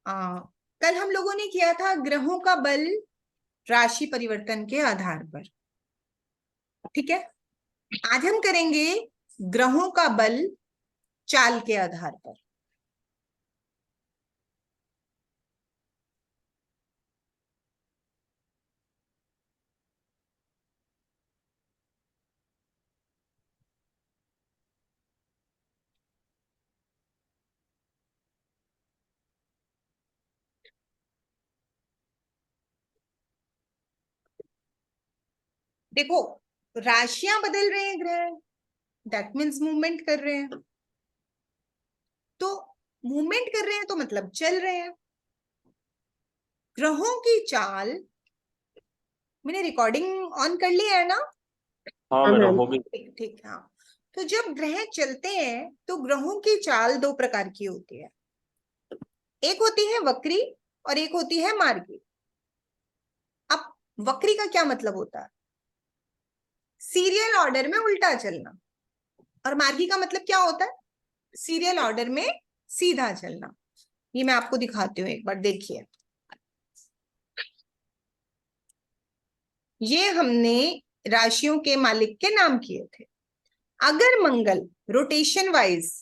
कल हम लोगों ने किया था ग्रहों का बल राशि परिवर्तन के आधार पर। ठीक है, आज हम करेंगे ग्रहों का बल चाल के आधार पर। देखो, राशियां बदल रहे हैं ग्रह, दैट मीन्स मूवमेंट कर रहे हैं। तो मूवमेंट कर रहे हैं तो मतलब चल रहे हैं। ग्रहों की चाल, मैंने रिकॉर्डिंग ऑन कर लिया है ना? हाँ मैडम, हो गई। ठीक ठीक, हाँ। तो जब ग्रह चलते हैं तो ग्रहों की चाल दो प्रकार की होती है, एक होती है वक्री और एक होती है मार्गी। अब वक्री का क्या मतलब होता है? सीरियल ऑर्डर में उल्टा चलना। और मार्गी का मतलब क्या होता है? सीरियल ऑर्डर में सीधा चलना। ये मैं आपको दिखाती हूँ, एक बार देखिए। ये हमने राशियों के मालिक के नाम किए थे। अगर मंगल रोटेशन वाइज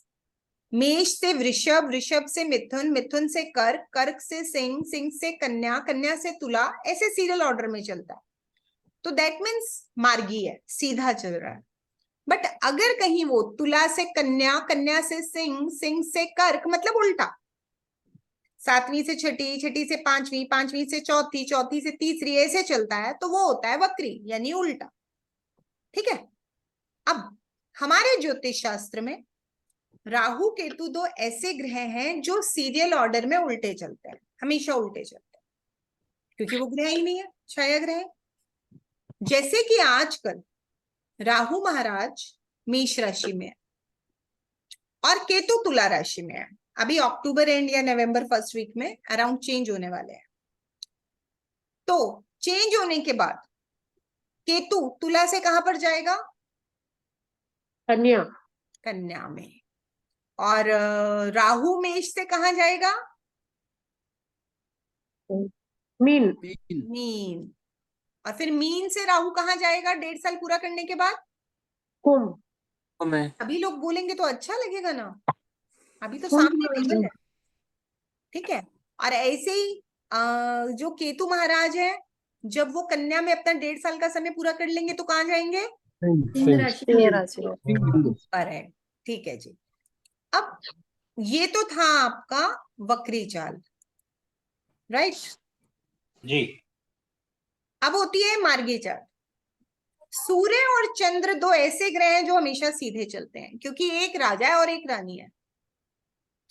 मेष से वृषभ, वृषभ से मिथुन, मिथुन से कर्क, कर्क से सिंह, सिंह से कन्या, कन्या से तुला, ऐसे सीरियल ऑर्डर में चलता है तो दैट मीन्स मार्गी है, सीधा चल रहा है। बट अगर कहीं वो तुला से कन्या, कन्या से सिंह, सिंह से कर्क, मतलब उल्टा, सातवीं से छठी, छठी से पांचवी, पांचवी से चौथी, चौथी से तीसरी, ऐसे चलता है तो वो होता है वक्री यानी उल्टा। ठीक है, अब हमारे ज्योतिष शास्त्र में राहु केतु दो ऐसे ग्रह हैं जो सीरियल ऑर्डर में उल्टे चलते हैं, हमेशा उल्टे चलते हैं, क्योंकि वो ग्रह ही नहीं है, छाया ग्रह है। जैसे कि आजकल राहु महाराज मेष राशि में है और केतु तुला राशि में है। अभी अक्टूबर एंड या नवंबर फर्स्ट वीक में अराउंड चेंज होने वाले हैं। तो चेंज होने के बाद केतु तुला से कहां पर जाएगा? कन्या। कन्या में। और राहु मेष से कहां जाएगा? मीन। मीन। और फिर मीन से राहु कहां जाएगा 1.5 साल पूरा करने के बाद? कुंभ। अभी लोग बोलेंगे तो अच्छा लगेगा ना, अभी तो कुंभ सामने टेबल में। है। ठीक है, और ऐसे ही जो केतु महाराज है, जब वो कन्या में अपना 1.5 साल का समय पूरा कर लेंगे तो कहाँ जाएंगे? सिंह राशि में। सिंह राशि में। पर है। ठीक है जी। अब ये तो था आपका वक्री चाल, राइट? जी। अब होती है मार्गी चाल। सूर्य और चंद्र दो ऐसे ग्रह हैं जो हमेशा सीधे चलते हैं, क्योंकि एक राजा है और एक रानी है।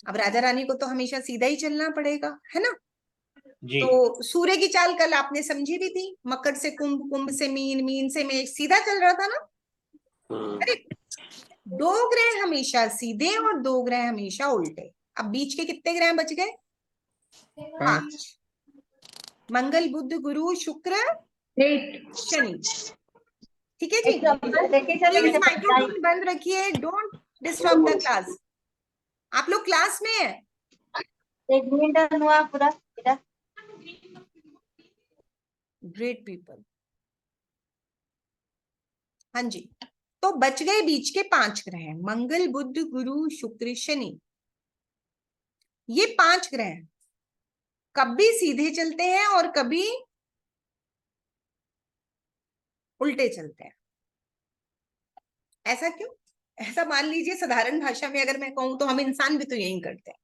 अब राजा रानी को तो हमेशा सीधा ही चलना पड़ेगा, है ना? जी। तो सूर्य की चाल कल आपने समझी भी थी, मकर से कुंभ, कुंभ से मीन, मीन से मेष, सीधा चल रहा था ना? अरे, दो ग्रह हमेशा सीधे और दो ग्रह हमेशा उल्टे। अब बीच के कितने ग्रह बच गए? 5। मंगल, बुध, गुरु, शुक्र, शनि। ठीक है जी। प्लीज माइक्रोफोन बंद रखिए, डोंट डिस्टर्ब द क्लास। आप लोग क्लास में है? एक मिनट हुआ पूरा। Great people. हाँ जी। तो बच गए बीच के 5 ग्रह, मंगल, बुध, गुरु, शुक्र, शनि। ये 5 ग्रह कभी सीधे चलते हैं और कभी उल्टे चलते हैं। ऐसा क्यों? ऐसा मान लीजिए, साधारण भाषा में अगर मैं कहूं तो हम इंसान भी तो यही करते हैं।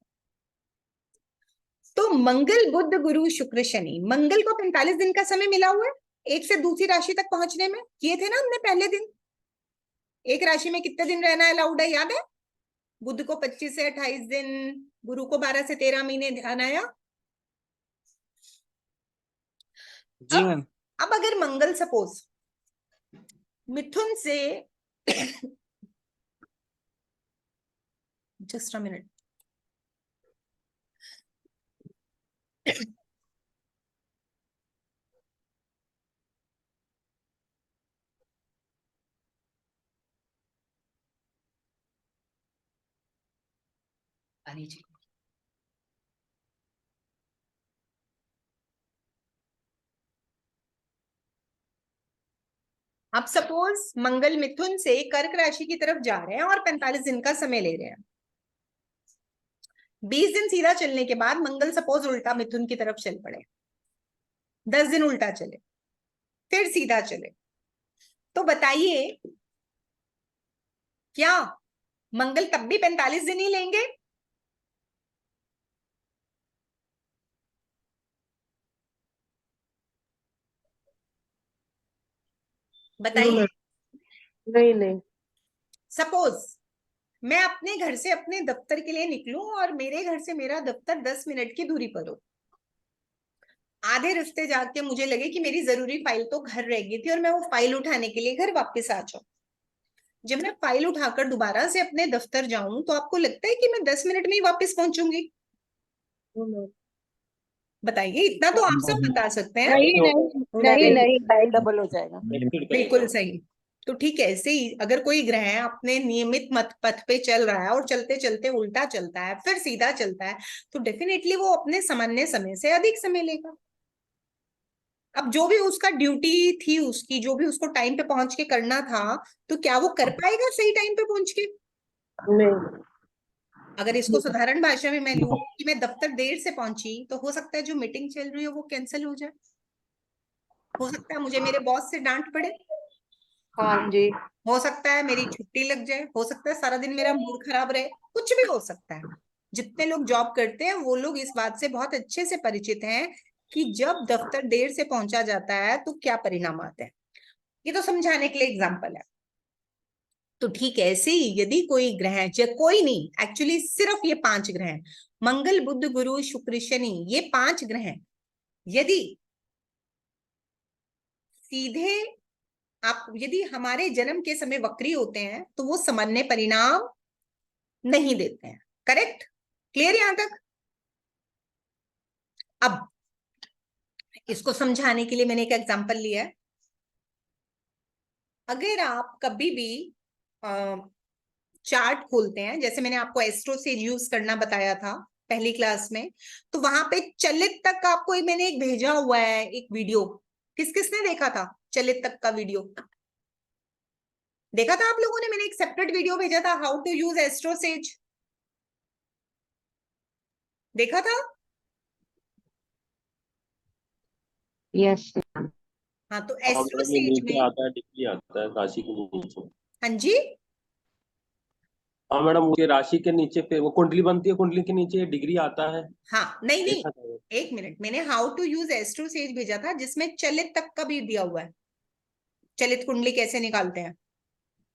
तो मंगल, बुध, गुरु, शुक्र, शनि। मंगल को 45 दिन का समय मिला हुआ है एक से दूसरी राशि तक पहुंचने में। किए थे ना हमने पहले दिन। एक राशि में कितने दिन रहना अलाउड है, याद है? बुध को 25 से 28 दिन, गुरु को 12 से 13 महीने, ध्यान आया? जी मैम। अब अगर मंगल सपोज मिथुन से जस्ट अ मिनट। जी, अब सपोज मंगल मिथुन से कर्क राशि की तरफ जा रहे हैं और 45 दिन का समय ले रहे हैं। 20 दिन सीधा चलने के बाद मंगल सपोज उल्टा मिथुन की तरफ चल पड़े, 10 दिन उल्टा चले, फिर सीधा चले, तो बताइए क्या मंगल तब भी 45 दिन ही लेंगे? बताइए। नहीं नहीं। सपोज मैं अपने घर से अपने दफ्तर के लिए निकलूं और मेरे घर से मेरा दफ्तर 10 मिनट की दूरी पर हो। आधे रास्ते जाके मुझे लगे कि मेरी जरूरी फाइल तो घर रह गई थी और मैं वो फाइल उठाने के लिए घर वापस आ जाऊं। जब मैं फाइल उठाकर दोबारा से अपने दफ्तर जाऊं तो आपको लगता है कि मैं 10 मिनट में ही वापस पहुंचूंगी? बताइए, इतना तो आप सब बता सकते हैं। नहीं नहीं नहीं, टाइम डबल हो जाएगा। बिल्कुल सही। तो ठीक है, ऐसे ही अगर कोई ग्रह अपने नियमित मत पथ पे चल रहा है और चलते चलते उल्टा चलता है फिर सीधा चलता है, तो डेफिनेटली वो अपने सामान्य समय से अधिक समय लेगा। अब जो भी उसका ड्यूटी थी, उसकी जो भी उसको टाइम पे पहुंच के करना था, तो क्या वो कर पाएगा सही टाइम पे पहुंच के? नहीं। अगर इसको साधारण भाषा में मैं लूं कि मैं दफ्तर देर से पहुंची, तो हो सकता है जो मीटिंग चल रही है वो कैंसिल हो जाए, हो सकता है मुझे मेरे बॉस से डांट पड़े, हाँ जी। हो सकता है मेरी छुट्टी लग जाए, हो सकता है सारा दिन मेरा मूड खराब रहे, कुछ भी हो सकता है। जितने लोग जॉब करते हैं वो लोग इस बात से बहुत अच्छे से परिचित हैं कि जब दफ्तर देर से पहुंचा जाता है तो क्या परिणाम आते हैं। ये तो समझाने के लिए एग्जाम्पल है। तो ठीक है, ऐसे ही यदि कोई ग्रह, कोई नहीं, एक्चुअली सिर्फ ये 5 ग्रह हैं, मंगल बुध गुरु शुक्र शनि, ये 5 ग्रह हैं, यदि सीधे आप यदि हमारे जन्म के समय वक्री होते हैं तो वो सामान्य परिणाम नहीं देते हैं। करेक्ट? क्लियर यहां तक? अब इसको समझाने के लिए मैंने एक एग्जांपल लिया है। अगर आप कभी भी चार्ट खोलते हैं, जैसे मैंने आपको एस्ट्रो से यूज करना बताया था पहली क्लास में, तो वहां पे चलित तक आपको मैंने एक भेजा हुआ है एक वीडियो। किस किसने देखा था चलित तक का वीडियो? देखा था आप लोगों ने? मैंने एक सेपरेट वीडियो भेजा था, how to use AstroSage. देखा था? यस। हाँ, तो हाँ एस्ट्रो मैडम, ये सेज नीचे में, आता है, डिग्री आता है राशि के नीचे। हाँ जी, हाँ मैडम, वो राशि के नीचे फिर वो कुंडली बनती है, कुंडली के नीचे डिग्री आता है। हाँ, नहीं नहीं, देखा था वो। एक मिनट, मैंने how to use AstroSage भेजा था जिसमें चलित तक का भी दिया हुआ है, चलित कुंडली कैसे निकालते हैं।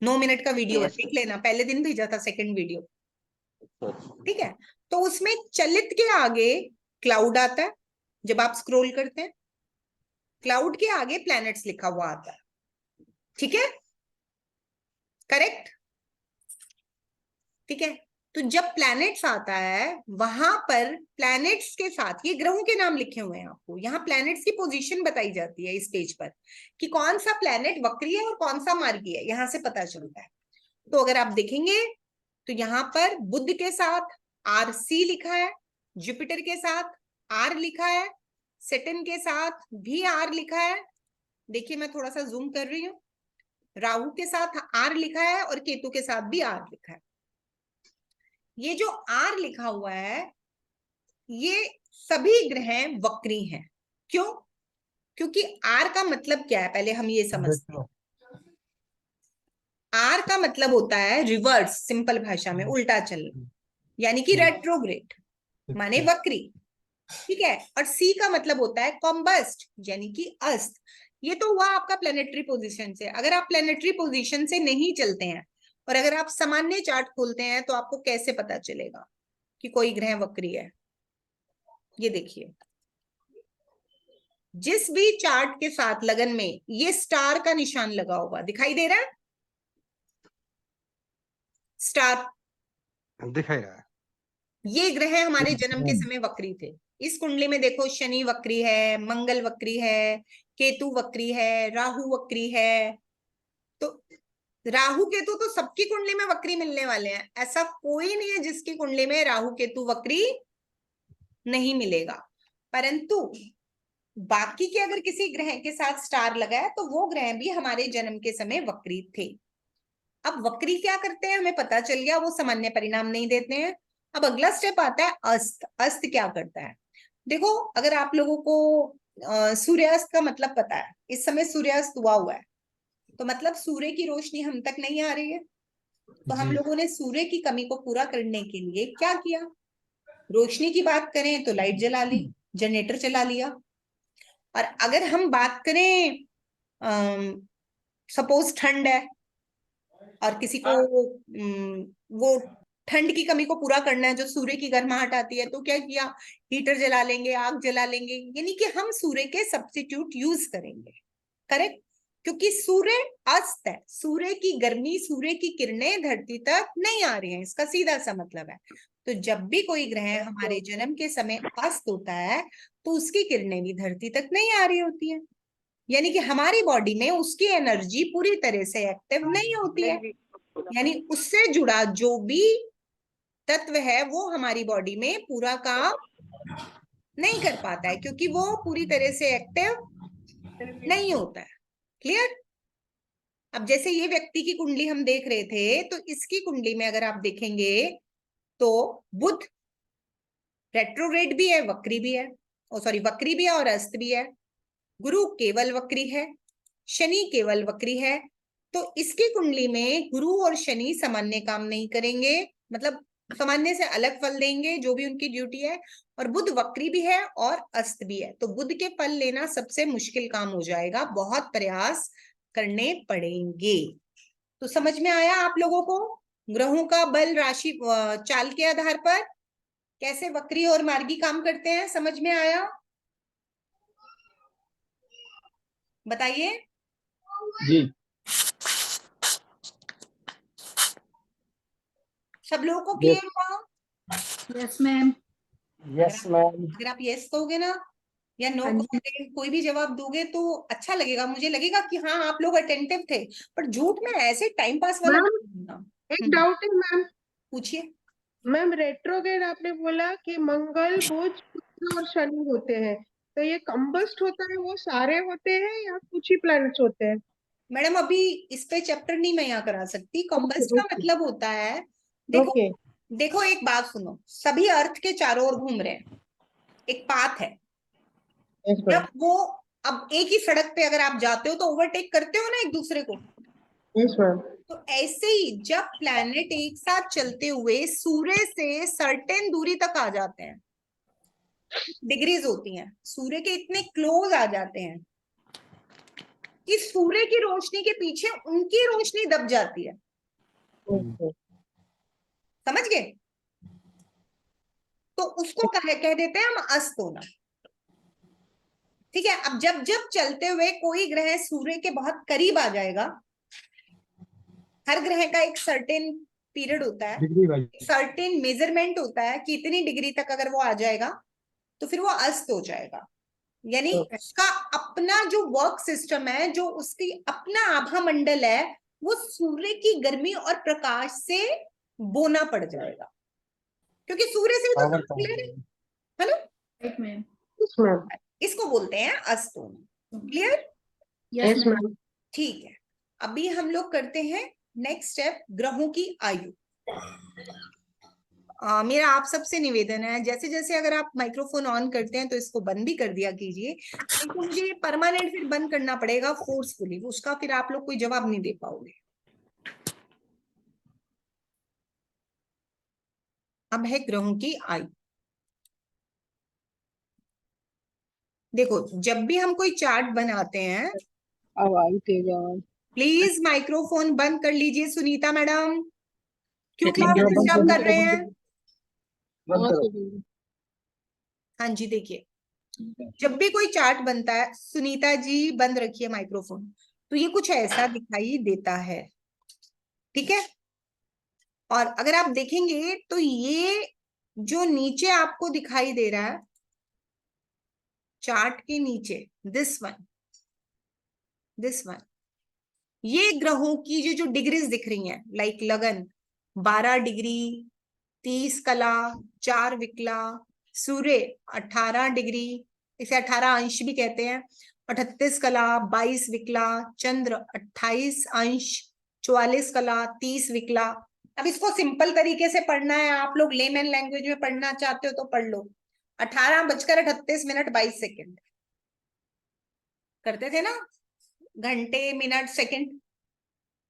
9 मिनट का वीडियो है, यस। देख लेना, पहले दिन भेजा था सेकंड वीडियो। अच्छा। ठीक है, तो उसमें चलित के आगे क्लाउड आता है, जब आप स्क्रॉल करते हैं क्लाउड के आगे प्लैनेट्स लिखा हुआ आता है। ठीक है, करेक्ट? ठीक है, तो जब प्लैनेट्स आता है वहां पर प्लैनेट्स के साथ ये ग्रहों के नाम लिखे हुए हैं, आपको यहाँ प्लैनेट्स की पोजीशन बताई जाती है इस पेज पर कि कौन सा प्लैनेट वक्री है और कौन सा मार्गी है, यहां से पता चलता है। तो अगर आप देखेंगे तो यहाँ पर बुध के साथ RC लिखा है, जुपिटर के साथ R लिखा है, सेटन के साथ भी R लिखा है। देखिए मैं थोड़ा सा जूम कर रही हूँ, राहु के साथ R लिखा है और केतु के साथ भी R लिखा है। ये जो R लिखा हुआ है ये सभी ग्रह वक्री हैं। क्यों? क्योंकि R का मतलब क्या है, पहले हम ये समझते हैं। R का मतलब होता है रिवर्स, सिंपल भाषा में उल्टा चलना, यानी कि रेट्रोग्रेड माने वक्री। ठीक है, और C का मतलब होता है कॉम्बस्ट, यानी कि अस्त। ये तो हुआ आपका प्लेनेटरी पोजीशन से। अगर आप प्लेनेटरी पोजीशन से नहीं चलते हैं और अगर आप सामान्य चार्ट खोलते हैं तो आपको कैसे पता चलेगा कि कोई ग्रह वक्री है? ये देखिए, जिस भी चार्ट के साथ लगन में ये स्टार का निशान लगा होगा, दिखाई दे रहा है? स्टार दिखाई रहा है। ये ग्रह हमारे जन्म के समय वक्री थे। इस कुंडली में देखो, शनि वक्री है, मंगल वक्री है, केतु वक्री है, राहु वक्री है। तो राहु केतु तो सबकी कुंडली में वक्री मिलने वाले हैं, ऐसा कोई नहीं है जिसकी कुंडली में राहु केतु वक्री नहीं मिलेगा। परंतु बाकी के अगर किसी ग्रह के साथ स्टार लगा है तो वो ग्रह भी हमारे जन्म के समय वक्री थे। अब वक्री क्या करते हैं हमें पता चल गया, वो सामान्य परिणाम नहीं देते हैं। अब अगला स्टेप आता है अस्त। अस्त क्या करता है? देखो, अगर आप लोगों को सूर्यास्त का मतलब पता है, इस समय सूर्यास्त हुआ है, तो मतलब सूर्य की रोशनी हम तक नहीं आ रही है। तो हम जी। लोगों ने सूर्य की कमी को पूरा करने के लिए क्या किया? रोशनी की बात करें तो लाइट जला ली, जनरेटर चला लिया। और अगर हम बात करें, सपोज ठंड है और किसी को वो ठंड की कमी को पूरा करना है जो सूर्य की गर्माहट आती है, तो क्या किया? हीटर जला लेंगे, आग जला लेंगे, यानी कि हम सूर्य के सब्स्टिट्यूट यूज करेंगे। करेक्ट? क्योंकि सूर्य अस्त है, सूर्य की गर्मी, सूर्य की किरणें धरती तक नहीं आ रही हैं, इसका सीधा सा मतलब है। तो जब भी कोई ग्रह हमारे जन्म के समय अस्त होता है तो उसकी किरणें भी धरती तक नहीं आ रही होती है, यानी कि हमारी बॉडी में उसकी एनर्जी पूरी तरह से एक्टिव नहीं होती है। यानी उससे जुड़ा जो भी तत्व है वो हमारी बॉडी में पूरा काम नहीं कर पाता है, क्योंकि वो पूरी तरह से एक्टिव नहीं होता है। क्लियर? अब जैसे ये व्यक्ति की कुंडली हम देख रहे थे, तो इसकी कुंडली में अगर आप देखेंगे तो बुध रेट्रोग्रेड भी है, वक्री भी है, सॉरी वक्री भी है और अस्त भी है। गुरु केवल वक्री है, शनि केवल वक्री है। तो इसकी कुंडली में गुरु और शनि सामान्य काम नहीं करेंगे, मतलब सामान्य से अलग फल देंगे जो भी उनकी ड्यूटी है। और बुध वक्री भी है और अस्त भी है, तो बुध के फल लेना सबसे मुश्किल काम हो जाएगा, बहुत प्रयास करने पड़ेंगे। तो समझ में आया आप लोगों को ग्रहों का बल राशि चाल के आधार पर कैसे वक्री और मार्गी काम करते हैं? समझ में आया? बताइए। जी। सब लोगों को क्लियर हुआ? Yes ma'am. Yes ma'am. अगर आप यस कहोगे ना या नो हाँ जी। कहोगे, कोई भी जवाब दोगे तो अच्छा लगेगा, मुझे लगेगा कि हाँ आप लोग अटेंटिव थे। पर झूठ में ऐसे टाइम पास वाला मैम, नहीं होना। एक डाउट है मैम। पूछिए। मैम, रेट्रोग्रेड आपने बोला कि मंगल, बुध, शुक्र और शनि होते हैं, तो ये कंबस्ट होता है वो सारे होते हैं या कुछ ही प्लैनेट्स होते हैं? मैडम अभी इस पे चैप्टर नहीं मैं यहाँ करा सकती। कॉम्बस्ट का ओके मतलब होता है, देखो ओके। देखो एक बात सुनो, सभी अर्थ के चारों ओर घूम रहे हैं, एक पाथ है। Yes ma'am. जब वो, अब एक ही सड़क पे अगर आप जाते हो तो ओवरटेक करते हो ना एक दूसरे को। Yes ma'am. तो ऐसे ही जब प्लैनेट एक साथ चलते हुए सूर्य से सर्टेन दूरी तक आ जाते हैं, डिग्रीज होती हैं, सूर्य के इतने क्लोज आ जाते हैं कि सूर्य की रोशनी के पीछे उनकी रोशनी दब जाती है। ओके। समझ गए? तो उसको कह देते हैं हम अस्त होना। ठीक है? अब जब जब चलते हुए कोई ग्रह सूर्य के बहुत करीब आ जाएगा, हर ग्रह का एक सर्टेन पीरियड होता है, डिग्री वाइज। सर्टेन मेजरमेंट होता है कि इतनी डिग्री तक अगर वो आ जाएगा तो फिर वो अस्त हो जाएगा। यानी उसका अपना जो वर्क सिस्टम है, जो उसकी अपना आभा मंडल है, वो सूर्य की गर्मी और प्रकाश से बोना पड़ जाएगा, क्योंकि सूर्य से भी तो पावर क्लियर है ना? Right ma'am. Yes ma'am. इसको बोलते हैं अस्त होना। क्लियर? Yes ma'am. ठीक है, अभी हम लोग करते हैं नेक्स्ट स्टेप, ग्रहों की आयु। मेरा आप सबसे निवेदन है, जैसे जैसे अगर आप माइक्रोफोन ऑन करते हैं तो इसको बंद भी कर दिया कीजिए, नहीं तो मुझे परमानेंट फिर बंद करना पड़ेगा फोर्सफुली, उसका फिर आप लोग कोई जवाब नहीं दे पाओगे। अब है ग्रहों की आयु। देखो, जब भी हम कोई चार्ट बनाते हैं, अब आई तेज आवाज। प्लीज माइक्रोफोन बंद कर लीजिए सुनीता मैडम, क्यों एक क्लास मिनट, बंद डिस्टर्ब करो, कर रहे हैं? बंद करो। हाँ जी, देखिए जब भी कोई चार्ट बनता है, सुनीता जी बंद रखिए माइक्रोफोन, तो ये कुछ ऐसा दिखाई देता है। ठीक है? और अगर आप देखेंगे तो ये जो नीचे आपको दिखाई दे रहा है चार्ट के नीचे, दिस वन, ये ग्रहों की जो डिग्रीज दिख रही हैं, लाइक लगन 12 डिग्री, 30 कला, 4 विकला, सूर्य 18 डिग्री, इसे 18 अंश भी कहते हैं। 38 कला, 22 विकला, चंद्र 28 अंश, 44 कला, 30 विकला। अब इसको सिंपल तरीके से पढ़ना है, आप लोग लेमैन लैंग्वेज में पढ़ना चाहते हो तो पढ़ लो। 18:38 करते थे ना, घंटे मिनट सेकंड,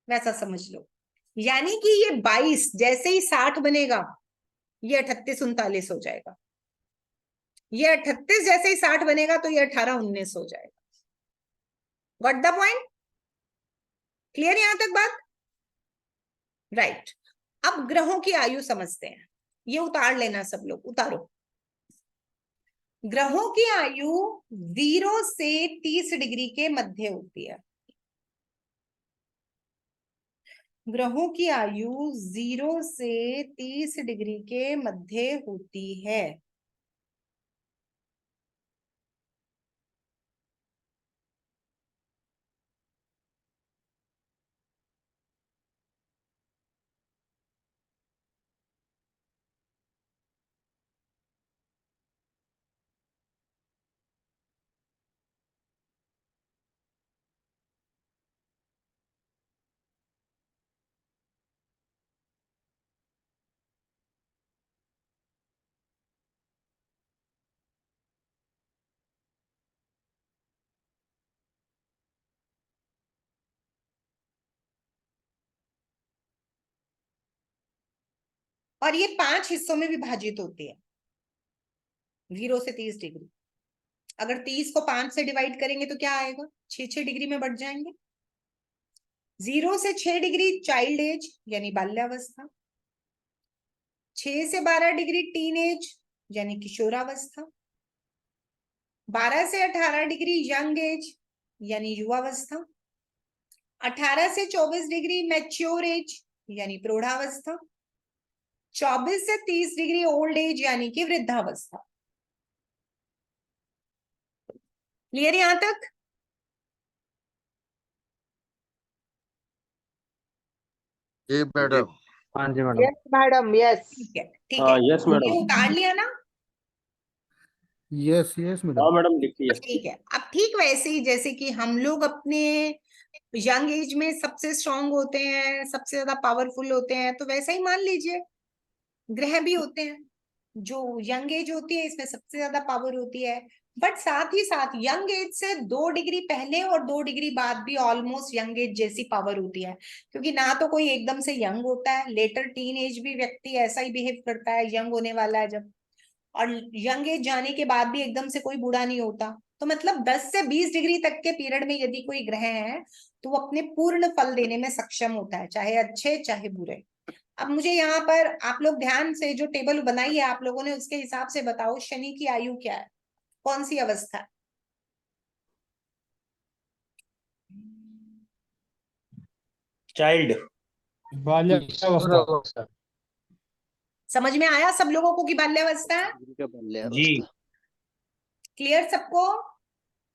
वैसा समझ लो। यानी कि ये 22 जैसे ही 60 बनेगा ये 38 39 हो जाएगा, ये 38 जैसे ही 60 बनेगा तो ये 18 19 हो जाएगा। Got the point? क्लियर यहां तक बात? राइट। अब ग्रहों की आयु समझते हैं, ये उतार लेना सब लोग, उतारो। ग्रहों की आयु 0 से 30 डिग्री के मध्य होती है। ग्रहों की आयु 0 से 30 डिग्री के मध्य होती है। और ये 5 हिस्सों में विभाजित होती है 0 से 30 डिग्री। अगर 30 को 5 से डिवाइड करेंगे तो क्या आएगा? 6 डिग्री में बढ़ जाएंगे। 0 से 6 डिग्री चाइल्ड एज यानी बाल्यावस्था, 6 से 12 डिग्री टीन एज यानी किशोरावस्था, 12 से 18 डिग्री यंग एज यानी युवावस्था, 18 से 24 डिग्री मैच्योर एज यानी प्रौढ़ावस्था, 24 से 30 डिग्री ओल्ड एज यानी कि वृद्धावस्था। क्लियर यहां तक? जी मैडम। हाँ जी मैडम। Yes madam, yes. ठीक है, ठीक हाँ है। यस ये मैडम। उतार लिया ना? यस यस हाँ मैडम। मैडम लिखिए। ठीक है। अब ठीक वैसे ही जैसे कि हम लोग अपने यंग एज में सबसे स्ट्रांग होते हैं, सबसे ज्यादा पावरफुल होते हैं, तो वैसा ही मान लीजिए ग्रह भी होते हैं। जो यंग एज होती है इसमें सबसे ज्यादा पावर होती है, बट साथ ही साथ यंग एज से 2 डिग्री पहले और 2 डिग्री बाद भी ऑलमोस्ट यंग एज जैसी पावर होती है। क्योंकि ना तो कोई एकदम से यंग होता है, लेटर टीन एज भी व्यक्ति ऐसा ही बिहेव करता है, यंग होने वाला है जब, और यंग एज जाने के बाद भी एकदम से कोई बूढ़ा नहीं होता। तो मतलब 10 से 20 डिग्री तक के पीरियड में यदि कोई ग्रह है तो वो अपने पूर्ण फल देने में सक्षम होता है, चाहे अच्छे चाहे बुरे। अब मुझे यहाँ पर आप लोग ध्यान से जो टेबल बनाई है आप लोगों ने, उसके हिसाब से बताओ शनि की आयु क्या है, कौन सी अवस्था? चाइल्ड। बाल्यावस्था। समझ में आया सब लोगों को कि बाल्यावस्था है? जी। क्लियर सबको?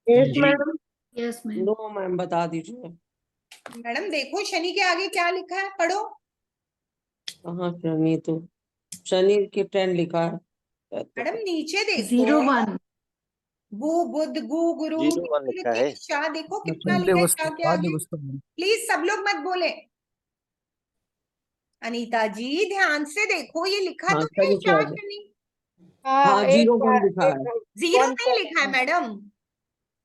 यस जी। Madam. Yes, ma'am. No ma'am, बता दीजिए। मैडम देखो शनि के आगे क्या लिखा है, पढ़ो। कहाँ शनि? तो शनि के 10 लिखा है। मैडम नीचे देखो, 01. गु बुध गु गुरु 01 लिखा है। शाह, देखो कितना लिखा है शाह के आगे। प्लीज सब लोग मत बोले। अनीता जी ध्यान से देखो, ये लिखा हाँ, तो है शनि के शाह आगे। शनि। हाँ, 0 1 लिखा है। 0 नहीं लिखा है मैडम,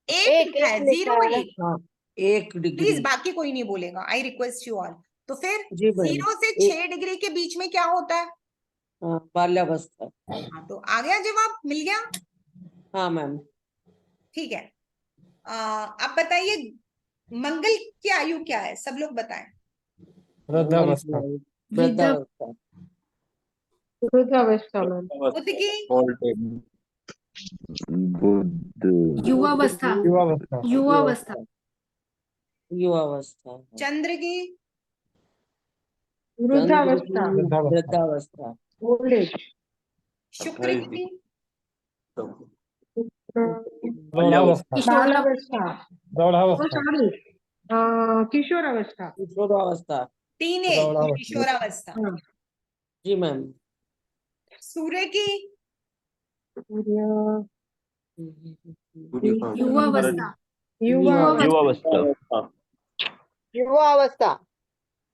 1 लिखा है, 0 1। हाँ, 1 प्लीज डिग्री। बाकी कोई नहीं बोलेगा, आई रिक्वेस्ट यू ऑल। तो फिर जी मैम। 0 से 6 डिग्री के बीच में क्या होता है? हाँ, बाल्यावस्था। हाँ, तो आ गया जवाब, मिल गया। हाँ मैम। ठीक है। अब बताइए मंगल की आयु क्या है, सब लोग बताएं। वृद्धावस्था। वृद्धावस्था। वृद्धावस्था मैम। बुध की? Old age. युवावस्था. युवावस्था। युवावस्था. युवावस्था। चंद्र की? वृद्धावस्था। वृद्धावस्था। Old age. शुक्र की? प्रौढ़ावस्था। बालावस्था। प्रौढ़ावस्था। किशोरावस्था। किशोरावस्था। टीनेज, प्रौढ़ावस्था। किशोरावस्था। हाँ। जी मैम। सूर्य की? सूर्य युवावस्था युवा युवावस्था हाँ, युवावस्था,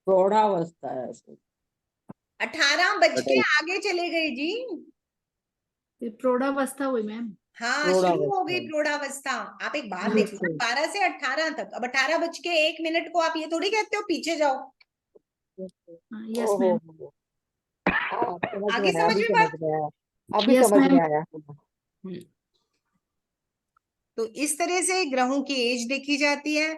प्रौढ़ावस्था है ऐसे। 18 बज के आगे चले गए जी। फिर प्रौढ़ावस्था हुई मैम। हाँ, शुरू हो गई प्रौढ़ावस्था। प्रौढ़ावस्था। आप एक बात हाँ, देखो, ठीक है। 12 से 18 तक। अब 18 बज के 1 मिनट को आप ये थोड़ी कहते हो पीछे जाओ। यस ओहो मैम। हो। हाँ, समझ में आगे आया, समझ अभी में समझ बात। में आया, अभी यस समझ में मैम। आया। तो इस तरह से ग्रहों की एज देखी जाती है।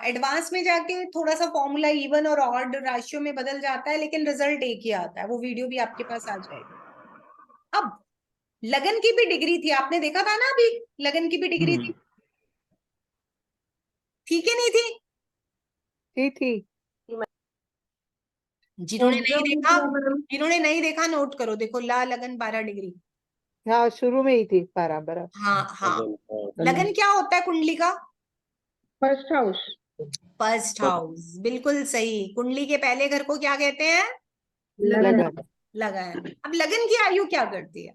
एडवांस में जाके थोड़ा सा फॉर्मूला इवन और ऑड राशियों में बदल जाता है, लेकिन रिजल्ट एक ही आता है। वो वीडियो भी आपके पास आ जाएगी। अब लगन की भी डिग्री थी, आपने देखा था ना अभी। लगन की भी डिग्री थी, ठीक है नहीं थी? थी। जिन्होंने नहीं देखा, जिन्होंने नहीं देखा नोट करो। देखो, ला लगन 12 डिग्री। हाँ, शुरू में ही थी बराबर। हाँ हाँ। लगन, लगन क्या होता है कुंडली का? First house. फर्स्ट हाउस, बिल्कुल सही। कुंडली के पहले घर को क्या कहते हैं? लगन। लगन। अब लगन की आयु क्या करती है?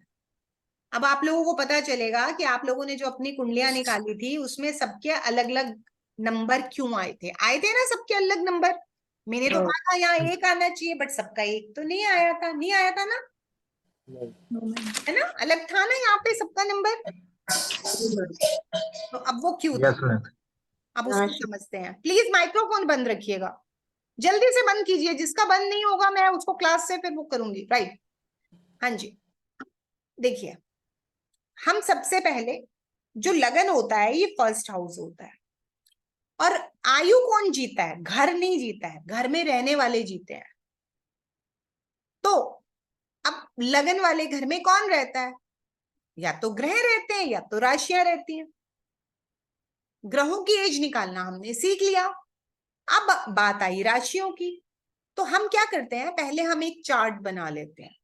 अब आप लोगों को पता चलेगा कि आप लोगों ने जो अपनी कुंडलियां निकाली थी उसमें सबके अलग अलग नंबर क्यों आए थे ना, सबके अलग नंबर। मैंने तो कहा था यहाँ एक आना चाहिए, बट सबका एक तो नहीं आया था। नहीं आया था ना, नो मैम। है ना? अलग था ना यहाँ पे सबका नंबर। तो अब वो क्यों था, यस मैम। अब उसको समझते हैं। प्लीज माइक्रोफोन बंद रखिएगा, जल्दी से बंद कीजिए। जिसका बंद नहीं होगा मैं उसको क्लास से फिर बुक करूंगी। राइट, हाँ जी। देखिए, हम सबसे पहले, जो लगन होता है ये फर्स्ट हाउस होता है। और आयु कौन जीता है? घर नहीं जीता है, घर में रहने वाले जीते हैं। तो अब लगन वाले घर में कौन रहता है? या तो ग्रह रहते हैं या तो राशियां रहती हैं। ग्रहों की एज निकालना हमने सीख लिया। अब बात आई राशियों की। तो हम क्या करते हैं, पहले हम एक चार्ट बना लेते हैं।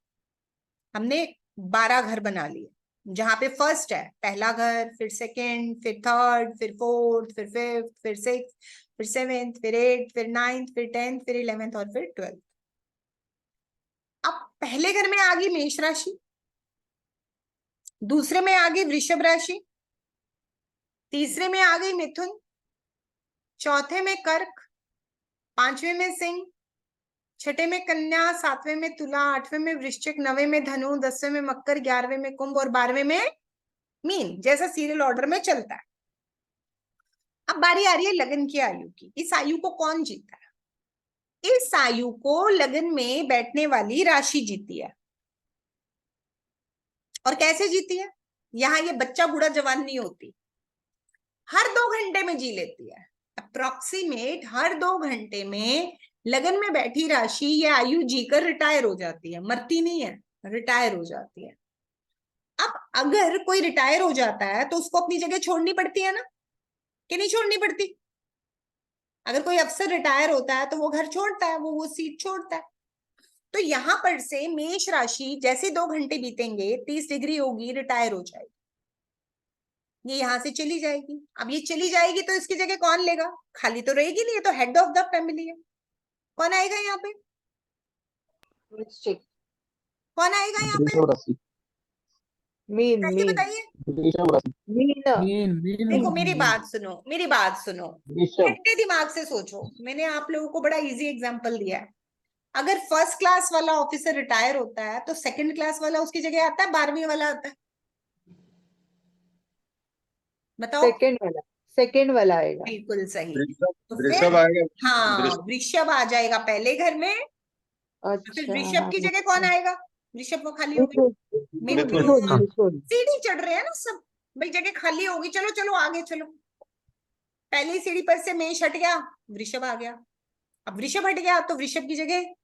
हमने 12 घर बना लिए, जहां पे फर्स्ट है पहला घर, फिर सेकंड, फिर थर्ड, फिर फोर्थ, फिर फिफ्थ, फिर सिक्स, फिर सेवेंथ, फिर एट्थ, फिर नाइन्थ, फिर 10th, फिर 11th और फिर 12th। अब पहले घर में आ गई मेष राशि, दूसरे में आ गई वृषभ राशि, तीसरे में आ गई मिथुन, चौथे में कर्क, पांचवें में सिंह, छठे में कन्या, सातवें में तुला, आठवें में वृश्चिक, नवें में धनु, 10वें में मकर, 11वें में कुंभ और 12वें में मीन, जैसा सीरियल ऑर्डर में चलता है। अब बारी आ रही है लगन की आयु की। इस आयु को कौन जीता है? इस आयु को लगन में बैठने वाली राशि जीती है। और कैसे जीती है? यहाँ ये बच्चा बूढ़ा जवान नहीं होती, हर 2 घंटे में जी लेती है। अप्रोक्सीमेट हर 2 घंटे में लगन में बैठी राशि ये आयु जीकर रिटायर हो जाती है, मरती नहीं है, रिटायर हो जाती है। अब अगर कोई रिटायर हो जाता है तो उसको अपनी जगह छोड़नी पड़ती है ना, कि नहीं छोड़नी पड़ती? अगर कोई अफसर रिटायर होता है तो वो घर छोड़ता है, वो सीट छोड़ता है। तो यहां पर से मेष राशि जैसे 2 घंटे बीतेंगे 30 डिग्री होगी, रिटायर हो जाएगी। ये यहां से चली जाएगी। अब ये चली जाएगी तो इसकी जगह कौन लेगा? खाली तो रहेगी नहीं, ये तो हेड ऑफ द फैमिली है। कौन आएगा यहाँ पे? वृश्चिक। कौन आएगा यहाँ पे? मीन कैसे मीन बताइए? मीन। देखो, मेरी बात सुनो, मेरी बात सुनो, ऋषभ। ठंडे दिमाग से सोचो। मैंने आप लोगों को बड़ा इजी एग्जांपल दिया है। अगर फर्स्ट क्लास वाला ऑफिसर रिटायर होता है तो सेकंड क्लास वाला उसकी जगह आता है, 12वीं वाला आता है? बताओ। सेकंड वाला आएगा। बिल्कुल सही। तो फिर वृषभ आएगा। हाँ, वृषभ आ जाएगा पहले घर में। फिर अच्छा। वृषभ की जगह कौन आएगा? वृषभ को खाली हो गई मिथुन। मिथुन। सीढ़ी चढ़ रहे हैं ना सब, भाई जगह खाली होगी, चलो चलो आगे चलो। पहली सीढ़ी पर से मेष हट गया, वृषभ आ गया। अब वृषभ हट गया तो वृषभ की जगह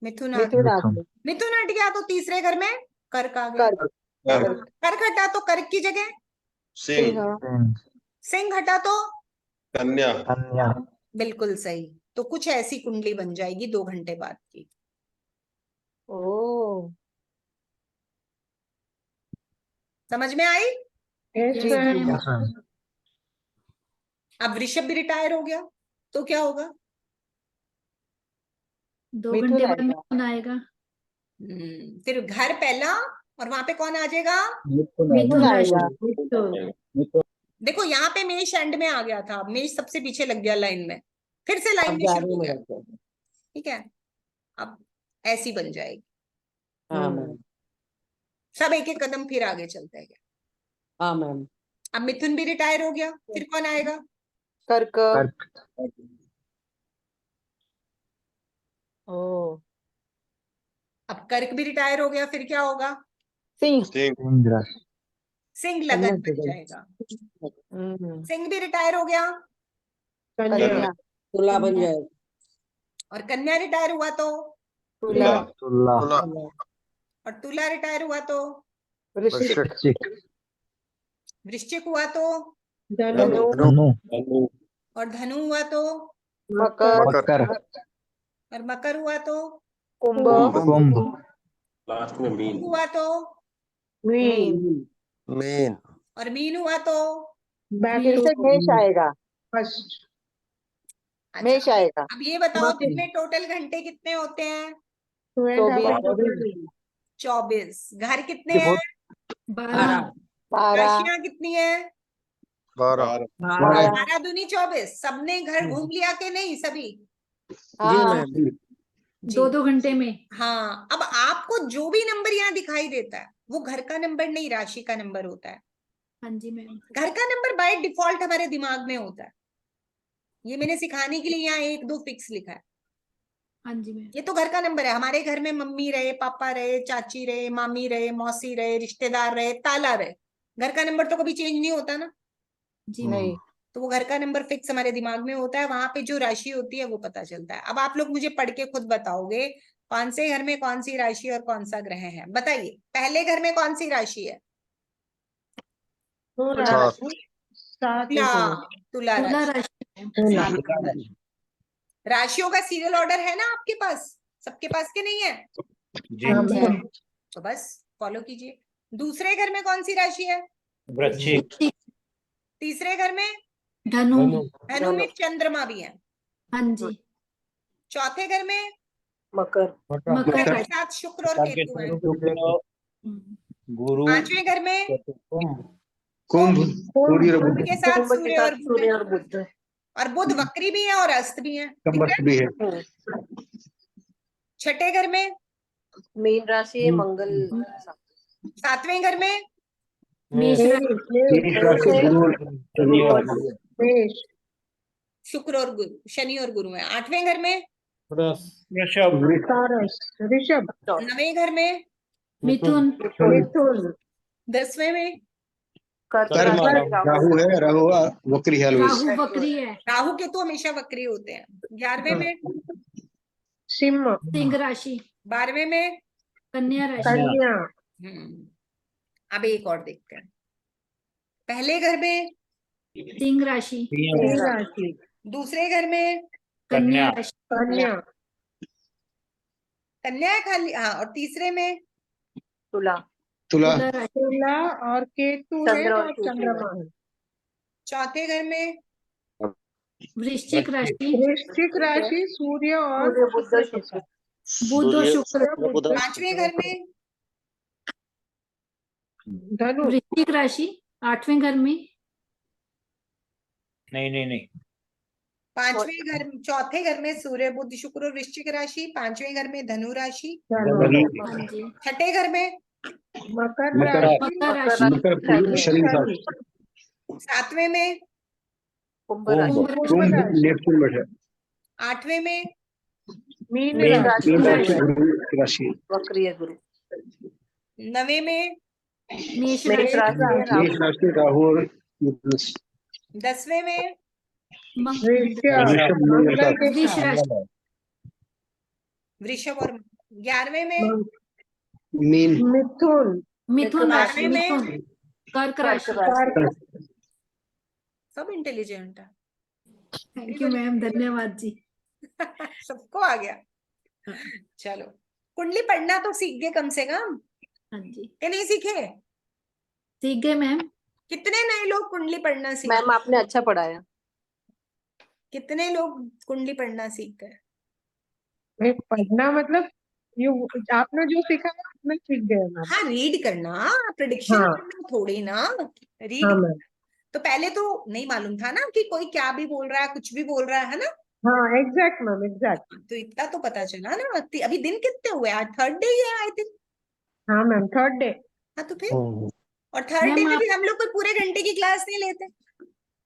मिथुन आ गया। मिथुन आ गया। मिथुन हट गया तो तीसरे घर में कर्क आ गया। कर्क। कर्क हटा तो कर्क की जगह सिंह। सिंह हटा तो कन्या। कन्या। बिल्कुल सही। तो कुछ ऐसी कुंडली बन जाएगी 2 घंटे बाद की। ओ समझ में आई? यस जी मैम। जी। Yes ma'am. अब वृषभ भी रिटायर हो गया तो क्या होगा? 2 मिथुन घंटे बाद आएगा। मिथुन आएगा। फिर घर पहला और वहां पे कौन आ जाएगा? मिथुन राशि। देखो यहाँ पे मेष एंड में आ गया था, मेष सबसे पीछे लग गया लाइन में, फिर से लाइन अब में शुरू 11 हो में गया। लग गया। ठीक है, अब ऐसी बन जाएगी। हाँ मैम। सब एक एक कदम फिर आगे चलते हैं। हाँ मैम। अब मिथुन भी रिटायर हो गया, फिर कौन आएगा? कर्क। ओ अब कर्क भी रिटायर हो गया, फिर क्या होगा? सिंह। सिंह। सिंह लगन बन जाएगा। सिंह भी रिटायर हो गया, कन्या। तुला बन जाएगा। और कन्या रिटायर हुआ तो, तुला। तुला और तुला रिटायर हुआ तो, वृश्चिक वृश्चिक हुआ तो, धनु। धनु धनु। और धनु हुआ तो, मकर और मकर हुआ तो, कुंभ लास्ट में मीन। हुआ तो, मीन। मीन। और मीन हुआ तो। बैक फिर टू मेष आएगा। फर्स्ट। अच्छा, मेष आएगा। अब ये बताओ मकर। दिन में टोटल घंटे कितने होते हैं? 12 24। घर कितने हैं? 12। 12। राशियां कितनी है? 12। 12 दूनी 24। सबने घर घूम लिया कि नहीं? सभी? जी मैम। जी। 2-2 घंटे में। हाँ, अब आपको जो भी नंबर यहाँ दिखाई देता है वो घर का नंबर नहीं, राशि का नंबर होता है। हाँ जी मैम। घर का नंबर बाय डिफॉल्ट हमारे दिमाग में होता है। ये मैंने सिखाने के लिए यहाँ 1-2 फिक्स लिखा है। हाँ जी मैम। ये तो घर का नंबर है। हमारे घर में मम्मी रहे, पापा रहे, चाची रहे, मामी रहे, मौसी रहे, रिश्तेदार रहे, ताला रहे, घर का नंबर तो कभी चेंज नहीं होता ना। जी मैम। नहीं। तो वो घर का नंबर फिक्स हमारे दिमाग में होता है, वहां पे जो राशि होती है वो पता चलता है। अब आप लोग मुझे पढ़ के खुद बताओगे कौन से घर में कौन सी राशि और कौन सा ग्रह है। बताइए, पहले घर में कौन सी राशि है? सात। सात तुला। तुला तुला राशि। राशि मैम। राशियों का सीरियल ऑर्डर है ना आपके पास? सबके पास के नहीं है? हाँ जी मैम। तो बस फॉलो कीजिए। दूसरे घर में कौन सी राशि है? वृश्चिक तीसरे घर में धनु। धनु में चंद्रमा भी है। हाँ जी। चौथे घर में मकर। मकर के राशि। साथ शुक्र और केतु है। हम्म। गुरु पांचवें घर में कुंभ। सूर्य और कुंभ बुध। के साथ कुंभ के सूर्य साथ और बुध सूर्य है। और बुध। और बुध वक्री भी है और अस्त भी है। कंबस्त भी है। छठे घर में मीन राशि मंगल। सातवें घर में मेष राशि। मेष राशि गुरु और शनि और मेष। शुक्र और गुरु, शनि और गुरु है। आठवें घर में वृषभ तारस। ऋषभ। नवें घर में मिथुन। मिथुन। 10वें में कर्क कर्म। राशि। राहु है। राहु वक्री है always। राहु वक्री है। राहु केतु हमेशा वक्री होते हैं। 11वें में सिंह। सिंह राशि। 12वें में कन्या राशि। कन्या। अब एक और देखते हैं। पहले घर में सिंह राशि। सिंह राशि। दूसरे घर में कन्या राशि। कन्या। कन्या है खाली, हाँ। और तीसरे में तुला। तुला। तुला राशि। तुला और केतु है चंद्र और और केतु चंद्रमा है। चौथे घर में वृश्चिक राशि। वृश्चिक राशि सूर्य और सूर्य बुध शुक्र के शुक्र। साथ। बुध और शुक्र। पांचवें घर में धनु। वृश्चिक राशि 8वें घर में। नहीं पांचवें घर, चौथे घर में सूर्य बुध शुक्र और वृश्चिक राशि। पांचवें घर में धनु राशि। धनु। हाँ जी। छठे घर में मकर मकर। राशि। मकर राशि। मकर शनि के साथ। शनि। सातवें में कुंभ राशि। कुंभ नेपच्यून बैठे। आठवें में मीन मीन राशि। मीन राशि गुरु की राशि। वक्री है गुरु। नवे में मेष मेष राशि। राशि है मेष राहु। राशि राहु और यूरेनस। 10वें में ऋषभ। ऋषभ मंगल के साथ। वृष राशि। वृषभ और 11वें में मीन। मिथुन। मिथुन राशि। 12वें में मिथुन। कर्क कर्क राशि। राशि। सब इंटेलिजेंट है। थैंक यू मैम, धन्यवाद जी। सबको आ गया। चलो, कुंडली पढ़ना तो सीख गए कम से कम, हाँ जी, कि नहीं सीखे? सीख गए मैम। कितने नए लोग कुंडली पढ़ना सीख मैम आपने अच्छा पढ़ाया। कितने लोग कुंडली पढ़ना सीख गए? पढ़ना मतलब आपने जो सीखा वो मैं सीख गया मैम। हाँ, रीड करना, प्रिडिक्शन हाँ। करना थोड़ी ना, रीड। हाँ मैम। तो पहले तो नहीं मालूम था ना कि कोई क्या भी बोल रहा है, कुछ भी बोल रहा है ना। हाँ एग्जैक्ट मैम, एग्जैक्ट। तो इतना तो पता चला ना। अभी दिन कितने हुए? आज थर्ड डे है आई थिंक। हाँ मैम, थर्ड डे। हाँ, तो फिर हम्म, और थर्ड डे मैम में आप भी हम लोग कोई पूरे घंटे की क्लास नहीं लेते।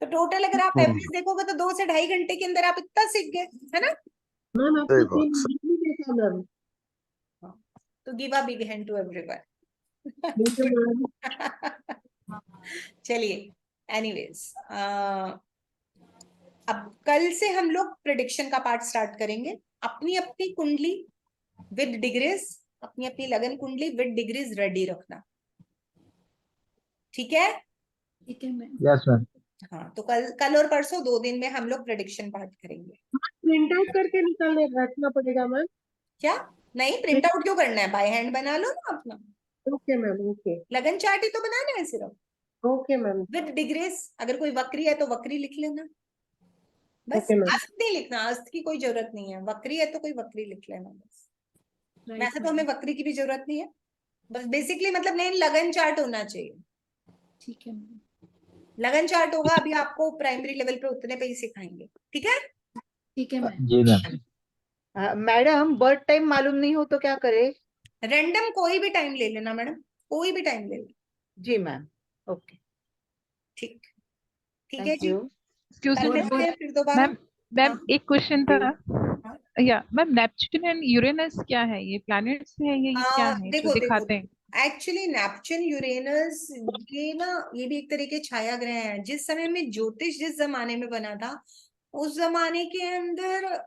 तो टोटल अगर आप एवरेज देखोगे तो 2 से 2.5 घंटे के अंदर आप इतना सीख गए, है ना। मैम सही आपको बात, 3 भी देखा मैम। तो give a big hand to everyone. Thank you ma'am. चलिए, एनीवेज, अब कल से हम लोग प्रिडिक्शन का पार्ट स्टार्ट करेंगे। अपनी अपनी कुंडली विद डिग्रीज, अपनी अपनी लगन कुंडली विद डिग्रीज रेडी रखना, ठीक है। ठीक है मैम। Yes ma'am. हाँ, तो कल और परसों 2 दिन में हम लोग प्रिडिक्शन पार्ट करेंगे। प्रिंट आउट करके निकालने रखना पड़ेगा मैम। क्या? नहीं, प्रिंट आउट क्यों करना है? बाय हैंड बना लो ना अपना। Okay ma'am, okay. लगन चार्ट ही तो बनाना है सिर्फ। Okay ma'am. विद डिग्रीज, अगर कोई वक्री है तो वक्री लिख लेना, बस। Okay ma'am. अस्त नहीं लिखना, अस्त की कोई जरूरत नहीं है। वक्री है तो कोई वक्री लिख लेना बस। राइट वैसे तो हमें वक्री की भी जरूरत नहीं है, बस बेसिकली मतलब नहीं, लगन चार्ट होना चाहिए। ठीक है मैम। लगन चार्ट होगा, अभी आपको प्राइमरी लेवल पे उतने पे ही सिखाएंगे, ठीक है। ठीक है मैम। जी मैम। मैडम बर्थ टाइम मालूम नहीं हो तो क्या करे? रैंडम कोई भी टाइम ले लेना मैडम, कोई भी टाइम ले लेना। जी मैम, ओके, ठीक, ठीक है थैंक जी। यू। एक्सक्यूज कल मी मिलते हैं फिर दोबारा। मैम। मैम हाँ, एक क्वेश्चन था। हाँ। या मैम नेपच्यून एंड यूरेनस क्या है? ये प्लैनेट्स है या ये क्या है जो देखो देखो, दिखाते हैं? एक्चुअली नेपच्यून यूरेनस ये ना, ये भी एक तरह के छाया ग्रह हैं। जिस समय में ज्योतिष जिस जमाने में बना था, उस जमाने के अंदर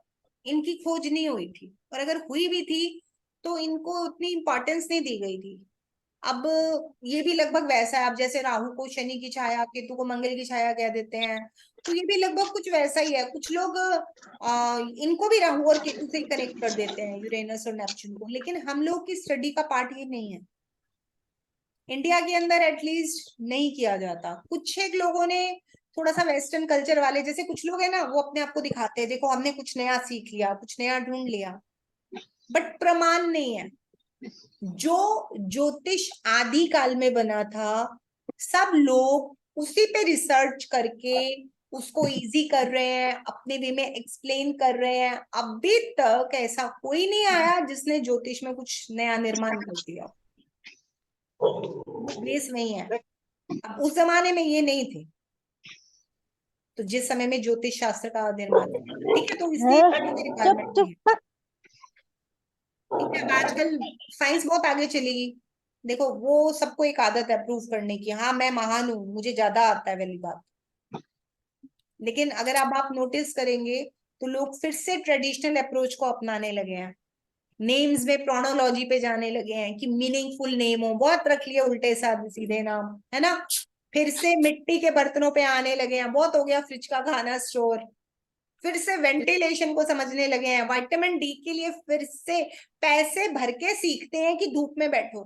इनकी खोज नहीं हुई थी, और अगर हुई भी थी तो इनको उतनी इंपॉर्टेंस नहीं दी गई थी। अब ये भी लगभग वैसा है, अब जैसे राहु को शनि की छाया, केतु को मंगल की छाया कह देते हैं, तो ये भी लगभग कुछ वैसा ही है। कुछ लोग इनको भी राहु और केतु से ही कनेक्ट कर देते हैं, यूरेनस और नेपच्यून को, लेकिन हम लोग की स्टडी का पार्ट ये नहीं है। इंडिया के अंदर एटलीस्ट नहीं किया जाता। कुछ एक लोगों ने थोड़ा सा वेस्टर्न कल्चर वाले, जैसे कुछ लोग है ना, वो अपने आप को दिखाते हैं, देखो हमने कुछ नया सीख लिया, कुछ नया ढूंढ लिया, बट प्रमाण नहीं है। जो ज्योतिष आदि काल में बना था, सब लोग उसी पे रिसर्च करके उसको इजी कर रहे हैं, अपने वे में एक्सप्लेन कर रहे हैं। अभी तक ऐसा कोई नहीं आया जिसने ज्योतिष में कुछ नया निर्माण कर दिया। बेस नहीं है। अब उस जमाने में ये नहीं थे, तो जिस समय में ज्योतिष शास्त्र का निर्माण हुआ, ठीक है, तो इसलिए रिक्वायरमेंट नहीं है। ठीक है, आजकल साइंस बहुत आगे चली गई। देखो, वो सबको एक आदत है प्रूव करने की, हाँ मैं महान हूं, मुझे ज्यादा आता है वाली बात। लेकिन अगर अब आप नोटिस करेंगे तो लोग फिर से ट्रेडिशनल अप्रोच को अपनाने लगे हैं। नेम्स में प्रोनोलॉजी पे जाने लगे हैं कि मीनिंगफुल नेम हो, बहुत रख लिए उल्टे साधे सीधे नाम, है ना। फिर से मिट्टी के बर्तनों पे आने लगे हैं, बहुत हो गया फ्रिज का खाना स्टोर। फिर से वेंटिलेशन को समझने लगे हैं, विटामिन डी के लिए फिर से पैसे भर के सीखते हैं कि धूप में बैठो।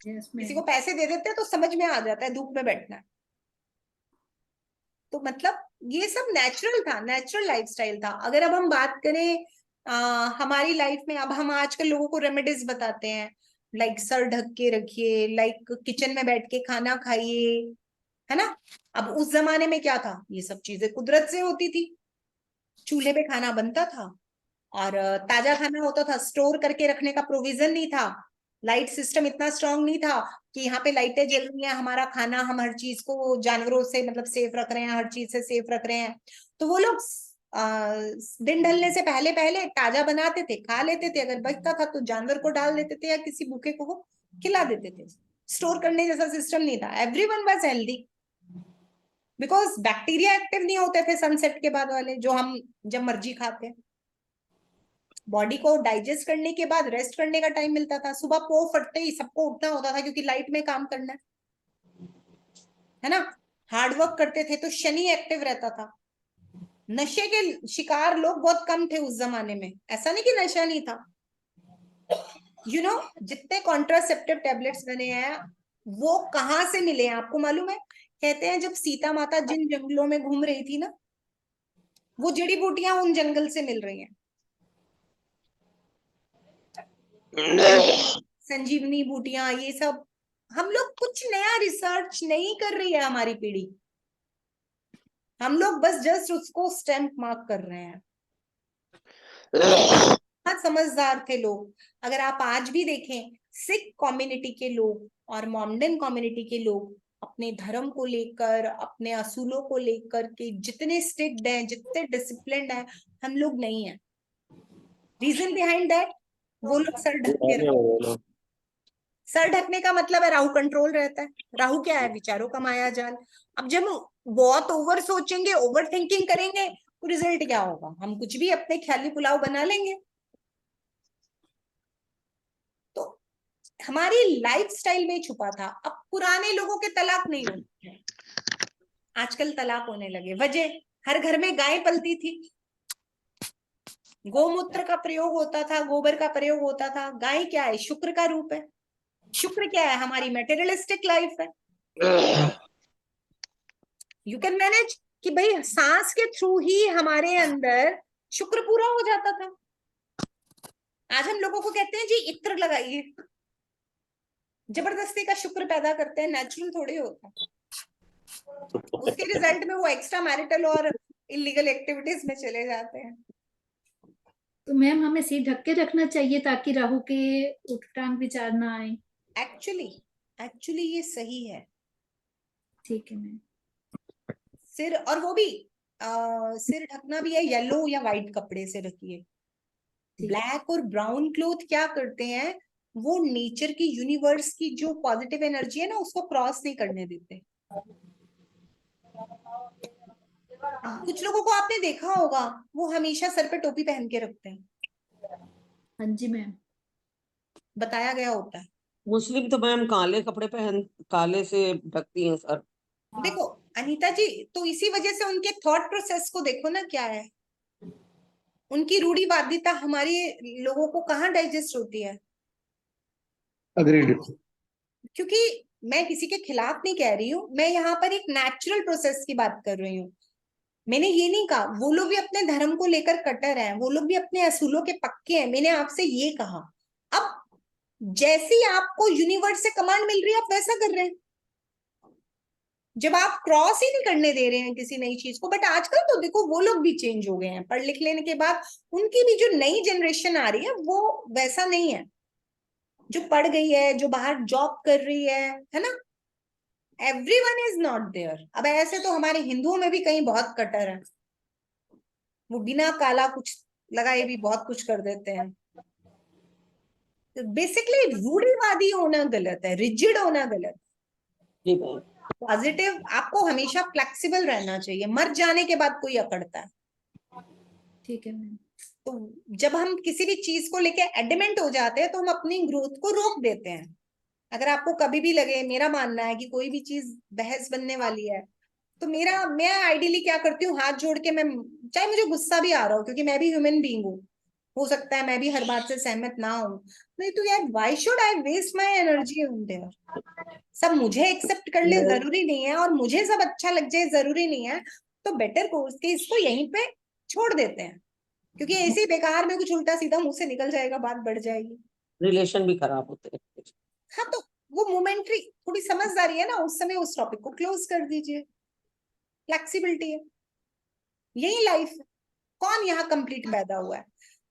यस किसी को मैम। पैसे दे देते हैं तो समझ में आ जाता है धूप में बैठना है। तो मतलब ये सब नेचुरल था, नेचुरल लाइफस्टाइल था। अगर अब हम बात करें हमारी लाइफ में, अब हम आजकल लोगों को रेमेडीज बताते हैं, लाइक सर ढक के रखिए, लाइक किचन में बैठ के खाना खाइए, है ना। अब उस जमाने में क्या था, ये सब चीजें कुदरत से होती थी। चूल्हे पे खाना बनता था और ताजा खाना होता था, स्टोर करके रखने का प्रोविजन नहीं था। लाइट सिस्टम इतना स्ट्रांग नहीं था कि यहाँ पे लाइटें जल रही हैं, हमारा खाना, हम हर चीज को जानवरों से मतलब सेफ रख रहे हैं, हर चीज से सेफ रख रहे हैं। तो वो लोग दिन ढलने से पहले पहले ताजा बनाते थे, खा लेते थे। अगर बचता था तो जानवर को डाल देते थे या किसी भूखे को खिला देते थे। स्टोर करने जैसा सिस्टम नहीं था। Everyone was healthy, because bacteria active नहीं होते थे सनसेट के बाद वाले, जो हम जब मर्जी खाते हैं। बॉडी को डाइजेस्ट करने के बाद रेस्ट करने का टाइम मिलता था। सुबह पो फटते ही सबको उठना होता था, क्योंकि लाइट में काम करना है ना। हार्ड वर्क करते थे तो शनि एक्टिव रहता था। नशे के शिकार लोग बहुत कम थे उस जमाने में। ऐसा नहीं कि नशा नहीं था। जितने कॉन्ट्रासेप्टिव टैबलेट्स बने हैं वो कहाँ से मिले हैं आपको मालूम है? कहते हैं जब सीता माता जिन जंगलों में घूम रही थी ना, वो जड़ी बूटियां उन जंगल से मिल रही हैं। संजीवनी बूटियां, ये सब हम लोग कुछ नया रिसर्च नहीं कर रही है हमारी पीढ़ी। हम लोग बस जस्ट उसको स्टैंप मार्क कर रहे हैं। बहुत समझदार थे लोग। अगर आप आज भी देखें, सिख कम्युनिटी के लोग और मोमडन कम्युनिटी के लोग अपने धर्म को लेकर, अपने असूलों को लेकर के जितने स्ट्रिक्ट हैं, जितने डिसिप्लिन्ड हैं, हम लोग नहीं है। रीजन बिहाइंड दैट, वो लोग सर ढक के रखते हैं। सर ढकने का मतलब है राहु कंट्रोल रहता है। राहु क्या है? विचारों का माया जाल। अब जब बहुत ओवर सोचेंगे, ओवर थिंकिंग करेंगे, तो रिजल्ट क्या होगा? हम कुछ भी अपने ख्याली पुलाव बना लेंगे। तो हमारी लाइफस्टाइल में छुपा था। अब पुराने लोगों के तलाक नहीं होते हैं, आजकल तलाक होने लगे। वजह, हर घर में गाय पलती थी, गोमूत्र का प्रयोग होता था, गोबर का प्रयोग होता था। गाय क्या है? शुक्र का रूप है। शुक्र क्या है? हमारी मेटेरियलिस्टिक लाइफ है। यू कैन मैनेज कि भाई सांस के थ्रू ही हमारे अंदर शुक्र पूरा हो जाता था। आज हम लोगों को कहते हैं जी इत्र लगाइए, जबरदस्ती का शुक्र पैदा करते हैं, नेचुरल थोड़ी होता। उसके रिजल्ट में वो एक्स्ट्रा मैरिटल और इलीगल एक्टिविटीज में चले जाते हैं। तो मैम हमें सिर ढक के रखना चाहिए ताकि राहु के उठटांग विचार ना आए। एक्चुअली ये सही है। ठीक है मैम। सिर, और वो भी सिर ढकना भी है, येलो या व्हाइट कपड़े से रखिए। ब्लैक और ब्राउन क्लोथ क्या करते हैं? वो नेचर की, यूनिवर्स की जो पॉजिटिव एनर्जी है ना, उसको क्रॉस नहीं करने देते। कुछ लोगों को आपने देखा होगा, वो हमेशा सर पे टोपी पहन के रखते हैं। हाँ जी मैम। बताया गया होता है। मुस्लिम तो मैम काले कपड़े पहन, काले से ढकती हैं सर। देखो अनीता जी, तो इसी वजह से उनके थॉट प्रोसेस को देखो ना क्या है। उनकी रूढ़िवादिता हमारे लोगों को कहाँ डाइजेस्ट होती है? अग्रीड। क्योंकि मैं किसी के खिलाफ नहीं कह रही हूँ, मैं यहाँ पर एक नेचुरल प्रोसेस की बात कर रही हूँ। मैंने ये नहीं कहा वो लोग भी अपने धर्म को लेकर कट्टर हैं, वो लोग भी अपने असूलों के पक्के हैं। मैंने आपसे ये कहा, अब जैसी आपको यूनिवर्स से कमांड मिल रही है, आप वैसा कर रहे हैं। जब आप क्रॉस ही नहीं करने दे रहे हैं किसी नई चीज को। बट आजकल तो देखो वो लोग भी चेंज हो गए हैं, पढ़ लिख लेने के बाद उनकी भी जो नई जनरेशन आ रही है वो वैसा नहीं है। जो पढ़ गई है, जो बाहर जॉब कर रही है ना, एवरीवन इज नॉट देयर। अब ऐसे तो हमारे हिंदुओं में भी कहीं बहुत कट्टर है, वो बिना काला कुछ लगाए भी बहुत कुछ कर देते हैं। तो बेसिकली रूढ़िवादी होना गलत है, रिजिड होना गलत है। जी मैम। पॉजिटिव, आपको हमेशा फ्लेक्सिबल रहना चाहिए। मर जाने के बाद कोई अकड़ता है। ठीक है मैम। तो जब हम किसी भी चीज को लेके एडमेंट हो जाते हैं तो हम अपनी ग्रोथ को रोक देते हैं। अगर आपको कभी भी लगे, मेरा मानना है कि कोई भी चीज बहस बनने वाली है, तो मैं आइडियली क्या करती हूँ, हाथ जोड़ के मैं, चाहे मुझे गुस्सा भी आ रहा हो, क्योंकि मैं भी ह्यूमन बीइंग हूँ, हो सकता है मैं भी हर बात से सहमत ना हूं, नहीं तो यार why should I waste my energy on there. सब मुझे एक्सेप्ट कर ले जरूरी नहीं है, और मुझे सब अच्छा लग जाए जरूरी नहीं है। तो बेटर कोर्स के इसको यहीं पे छोड़ देते हैं, क्योंकि ऐसे ही बेकार में कुछ उल्टा सीधा मुंह से निकल जाएगा, बात बढ़ जाएगी। रिलेशन भी खराब होते हैं। हाँ, तो वो मोमेंट्री थोड़ी समझदारी है ना, उस समय उस टॉपिक को क्लोज कर दीजिए। फ्लेक्सिबिलिटी है, यही लाइफ है। कौन यहाँ कंप्लीट पैदा हुआ है?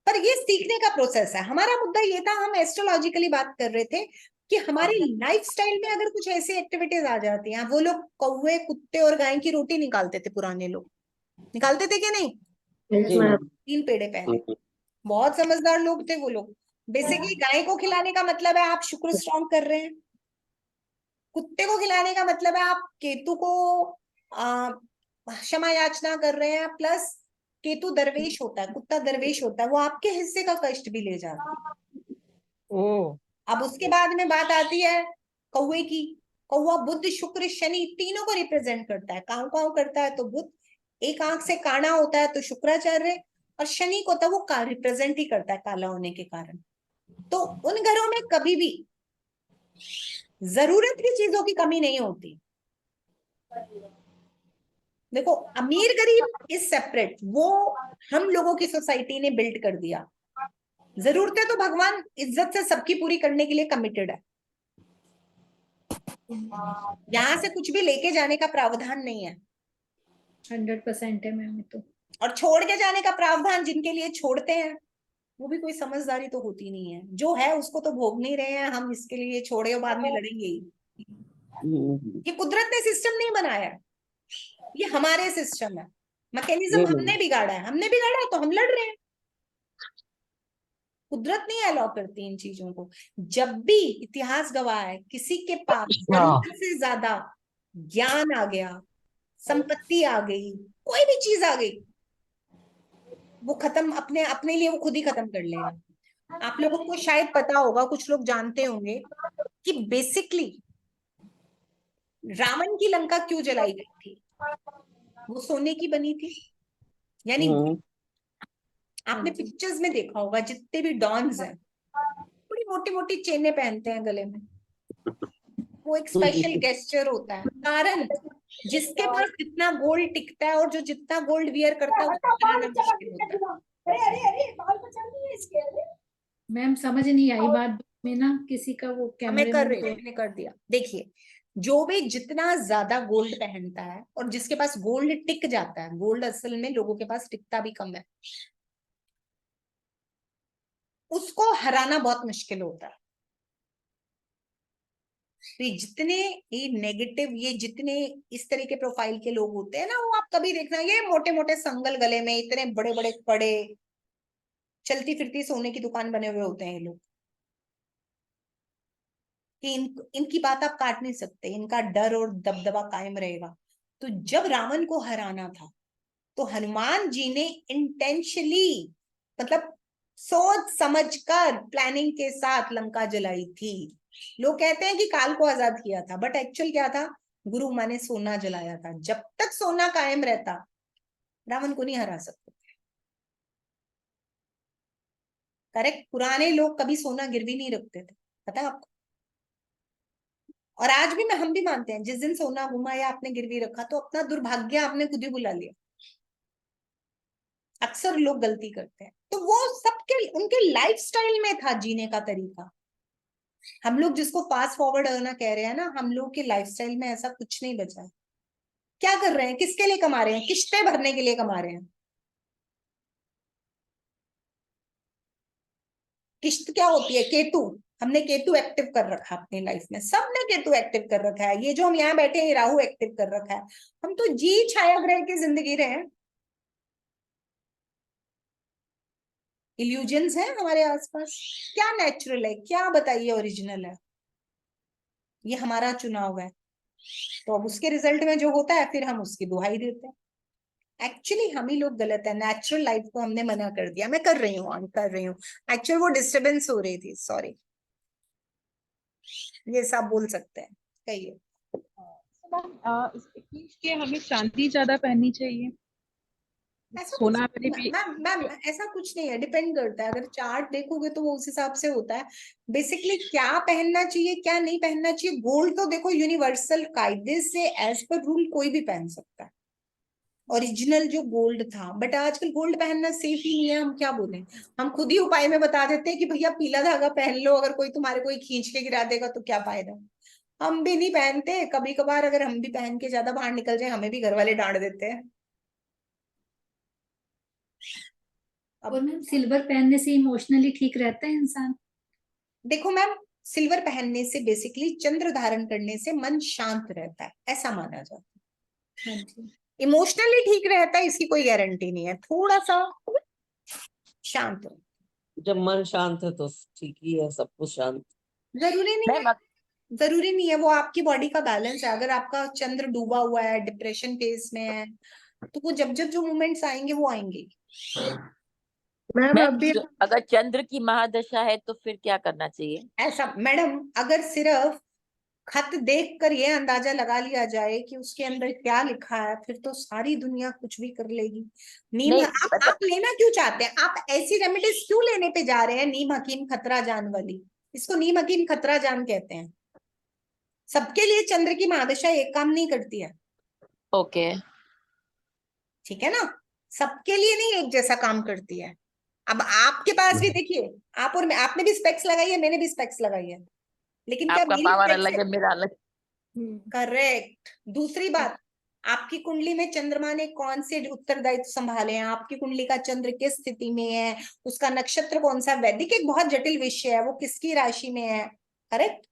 पर ये सीखने का प्रोसेस है। हमारा मुद्दा ये था, हम एस्ट्रोलॉजिकली बात कर रहे थे कि हमारी लाइफस्टाइल में अगर कुछ ऐसी एक्टिविटीज आ जाती हैं। वो लोग कौवे, कुत्ते और गाय की रोटी निकालते थे, पुराने लोग निकालते थे क्या नहीं? जी मैम। 3 पेड़े पहले, बहुत समझदार लोग थे वो लोग। बेसिकली गाय को खिलाने का मतलब है आप शुक्र स्ट्रॉन्ग कर रहे हैं। कुत्ते को खिलाने का मतलब है आप केतु को क्षमा याचना कर रहे हैं। प्लस केतु दरवेश होता है, कुत्ता दरवेश होता है, वो आपके हिस्से का कष्ट भी ले जाता है। ओ, अब उसके बाद में बात आती है कौवे की। कौवा बुध, शुक्र, शनि तीनों को रिप्रेजेंट करता है। काउ काउ करता है तो बुध, एक आंख से काना होता है तो शुक्राचार्य, और शनि को तो वो रिप्रेजेंट ही करता है काला होने के कारण। तो उन घरों में कभी भी जरूरत की चीजों की कमी नहीं होती। देखो अमीर गरीब इज सेपरेट, वो हम लोगों की सोसाइटी ने बिल्ड कर दिया। जरूरतें तो भगवान इज्जत से सबकी पूरी करने के लिए कमिटेड है, यहाँ से कुछ भी लेके जाने का प्रावधान नहीं है। 100% है मैम ये तो। और छोड़ के जाने का प्रावधान जिनके लिए छोड़ते हैं वो भी कोई समझदारी तो होती नहीं है। जो है उसको तो भोग नहीं रहे हैं, हम इसके लिए छोड़े और बाद में लड़ेंगे ही। ये कुदरत ने सिस्टम नहीं बनाया है, ये हमारे सिस्टम है, मैकेनिज्म हमने बिगाड़ा है। हमने बिगाड़ा है तो हम लड़ रहे हैं। कुदरत नहीं अलाउ करती इन चीजों को। जब भी इतिहास गवाह है किसी के पास जरूरत से ज्यादा ज्ञान आ गया, संपत्ति आ गई, कोई भी चीज आ गई, वो खत्म अपने अपने लिए वो खुद ही खत्म कर लेगा। आप लोगों को शायद पता होगा, कुछ लोग जानते होंगे कि बेसिकली रावण की लंका क्यों जलाई गई थी? वो सोने की बनी थी। यानी आपने पिक्चर्स में देखा होगा जितने भी डॉन्स हैं बड़ी मोटी मोटी चेनें पहनते हैं गले में, वो एक स्पेशल गेस्चर होता है। कारण जिसके पास जितना गोल्ड टिकता है और जो जितना गोल्ड वियर करता है उसको बनाना मुश्किल होता है। मैम समझ नहीं आई बात में ना, किसी का वो मैं कर रही हूँ, कैमरे मैंने कर दिया। देखिए, जो भी जितना ज्यादा गोल्ड पहनता है और जिसके पास गोल्ड टिक जाता है, गोल्ड असल में लोगों के पास टिकता भी कम है, उसको हराना बहुत मुश्किल होता है। तो ये जितने ये नेगेटिव, ये जितने इस तरह के प्रोफाइल के लोग होते हैं ना, वो आप कभी देखना, ये मोटे मोटे संगल गले में, इतने बड़े बड़े कड़े, चलती फिरती सोने की दुकान बने हुए होते हैं ये लोग, कि इनकी बात आप काट नहीं सकते, इनका डर और दबदबा कायम रहेगा। तो जब रावण को हराना था तो हनुमान जी ने इंटेंशनली, मतलब सोच समझकर, प्लानिंग के साथ लंका जलाई थी। लोग कहते हैं कि काल को आजाद किया था, बट एक्चुअल क्या था? गुरु माँ ने सोना जलाया था। जब तक सोना कायम रहता रावण को नहीं हरा सकते। करेक्ट। पुराने लोग कभी सोना गिरवी नहीं रखते थे, पता है आपको? और आज भी हम भी मानते हैं, जिस दिन सोना घुमा या आपने गिरवी रखा तो अपना दुर्भाग्य आपने खुद ही बुला लिया। अक्सर लोग गलती करते हैं। तो वो सबके उनके लाइफस्टाइल में था जीने का तरीका। हम लोग जिसको फास्ट फॉरवर्ड होना कह रहे हैं ना, हम लोग के लाइफस्टाइल में ऐसा कुछ नहीं बचा है। क्या कर रहे हैं? किसके लिए कमा रहे हैं? किस्तें भरने के लिए कमा रहे हैं। किस्त क्या होती है? केतु। हमने केतु एक्टिव कर रखा है अपनी लाइफ में, सबने केतु एक्टिव कर रखा है। ये जो हम यहाँ बैठे हैं राहु एक्टिव कर रखा है। हम तो जी छाया ग्रह की जिंदगी रहे हैं। इल्यूजन्स हैं हमारे आसपास। क्या नेचुरल है, क्या बताइए ओरिजिनल है? ये हमारा चुनाव है। तो अब उसके रिजल्ट में जो होता है फिर हम उसकी दुहाई देते हैं। एक्चुअली हम ही लोग गलत है। नेचुरल लाइफ को हमने मना कर दिया। मैं कर रही हूँ, ऑन कर रही हूँ। एक्चुअली वो डिस्टरबेंस हो रही थी, सॉरी। ये सब बोल सकते हैं, कहिए। के हमें चांदी ज्यादा पहननी चाहिए, ऐसा सोना कुछ मैंने भी मैम ऐसा कुछ नहीं है, डिपेंड करता है। अगर चार्ट देखोगे तो वो उस हिसाब से होता है। बेसिकली क्या पहनना चाहिए क्या नहीं पहनना चाहिए, गोल्ड तो देखो यूनिवर्सल कायदे से एज पर रूल कोई भी पहन सकता है, ओरिजिनल जो गोल्ड था। बट आजकल गोल्ड पहनना सेफ ही नहीं है। हम क्या बोलें, हम खुद ही उपाय में बता देते हैं कि भैया पीला धागा पहन लो, अगर कोई तुम्हारे कोई खींच के गिरा देगा तो क्या फायदा। हम भी नहीं पहनते। कभी कभार अगर हम भी पहन के ज्यादा बाहर निकल जाए हमें भी घर वाले डांट देते हैं। और मैम सिल्वर पहनने से इमोशनली ठीक रहता है इंसान? देखो मैम, सिल्वर पहनने से बेसिकली चंद्र धारण करने से मन शांत रहता है, ऐसा माना जाता है। हाँ जी। इमोशनली ठीक रहता है इसकी कोई गारंटी नहीं है, थोड़ा सा शांत हो। जब मन शांत है तो ठीक ही है, सब कुछ शांत। जरूरी नहीं है, जरूरी नहीं है। वो आपकी बॉडी का बैलेंस है। अगर आपका चंद्र डूबा हुआ है, डिप्रेशन फेज में है, तो वो जब जब जो मोमेंट्स आएंगे वो आएंगे। मैम अभी अगर चंद्र की महादशा है तो फिर क्या करना चाहिए? ऐसा मैडम, अगर सिर्फ खत देखकर ये अंदाजा लगा लिया जाए कि उसके अंदर क्या लिखा है, फिर तो सारी दुनिया कुछ भी कर लेगी। नीम नहीं, आप लेना क्यों चाहते हैं? आप ऐसी रेमेडीज क्यों लेने पे जा रहे हैं? नीम हकीम खतरा जान वाली, इसको नीम हकीम खतरा जान कहते हैं। सबके लिए चंद्र की महादशा एक काम नहीं करती है। ओके। ठीक है ना? सबके लिए नहीं एक जैसा काम करती है। अब आपके पास भी देखिए, आप और मैं, आपने भी स्पेक्स लगाई है, मैंने भी स्पेक्स लगाई है, लेकिन क्या आपका मेरी पावर स्पेक्स अलग है, मेरा अलग। करेक्ट। दूसरी बात, आपकी कुंडली में चंद्रमा ने कौन से उत्तरदायित्व संभाले हैं, आपकी कुंडली का चंद्र किस स्थिति में है, उसका नक्षत्र कौन सा, वैदिक एक बहुत जटिल विषय है, वो किसकी राशि में है, करेक्ट।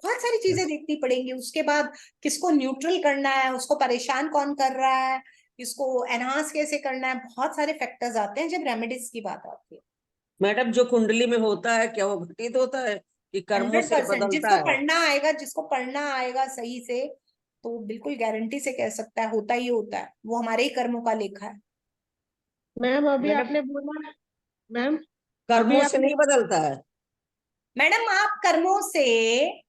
बहुत सारी चीजें देखनी पड़ेंगी। उसके बाद किसको न्यूट्रल करना है, उसको परेशान कौन कर रहा है, इसको एनहांस कैसे करना है, बहुत सारे फैक्टर्स आते हैं जब रेमेडीज की बात आती है। मैडम जो कुंडली में होता है क्या वो घटित होता है कि कर्मों से 100% बदलता जिसको है? पढ़ना आएगा, जिसको पढ़ना आएगा सही से, तो बिल्कुल गारंटी से कह सकता है होता ही होता है, वो हमारे ही कर्मों का लेखा है। मैम अभी मैडम आपने बोला, मैम अभी कर्मों से आपने नहीं बदलता है। मैडम आप कर्मों से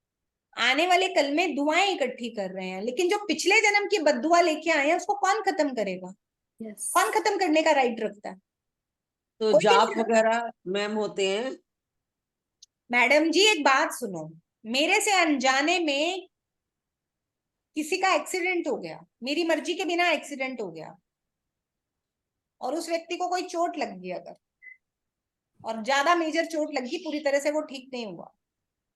आने वाले कल में दुआएं इकट्ठी कर रहे हैं, लेकिन जो पिछले जन्म की बद्दुआ लेके आए हैं उसको कौन खत्म करेगा? यस कौन खत्म करने का राइट रखता है? तो कोई भी जाप नहीं रखता। वगैरह मैम होते हैं। मैडम जी एक बात सुनो, मेरे से अनजाने में किसी का एक्सीडेंट हो गया, मेरी मर्जी के बिना एक्सीडेंट हो गया, और उस व्यक्ति को कोई चोट लग गई अगर, और ज्यादा मेजर चोट लगी, पूरी तरह से वो ठीक नहीं हुआ,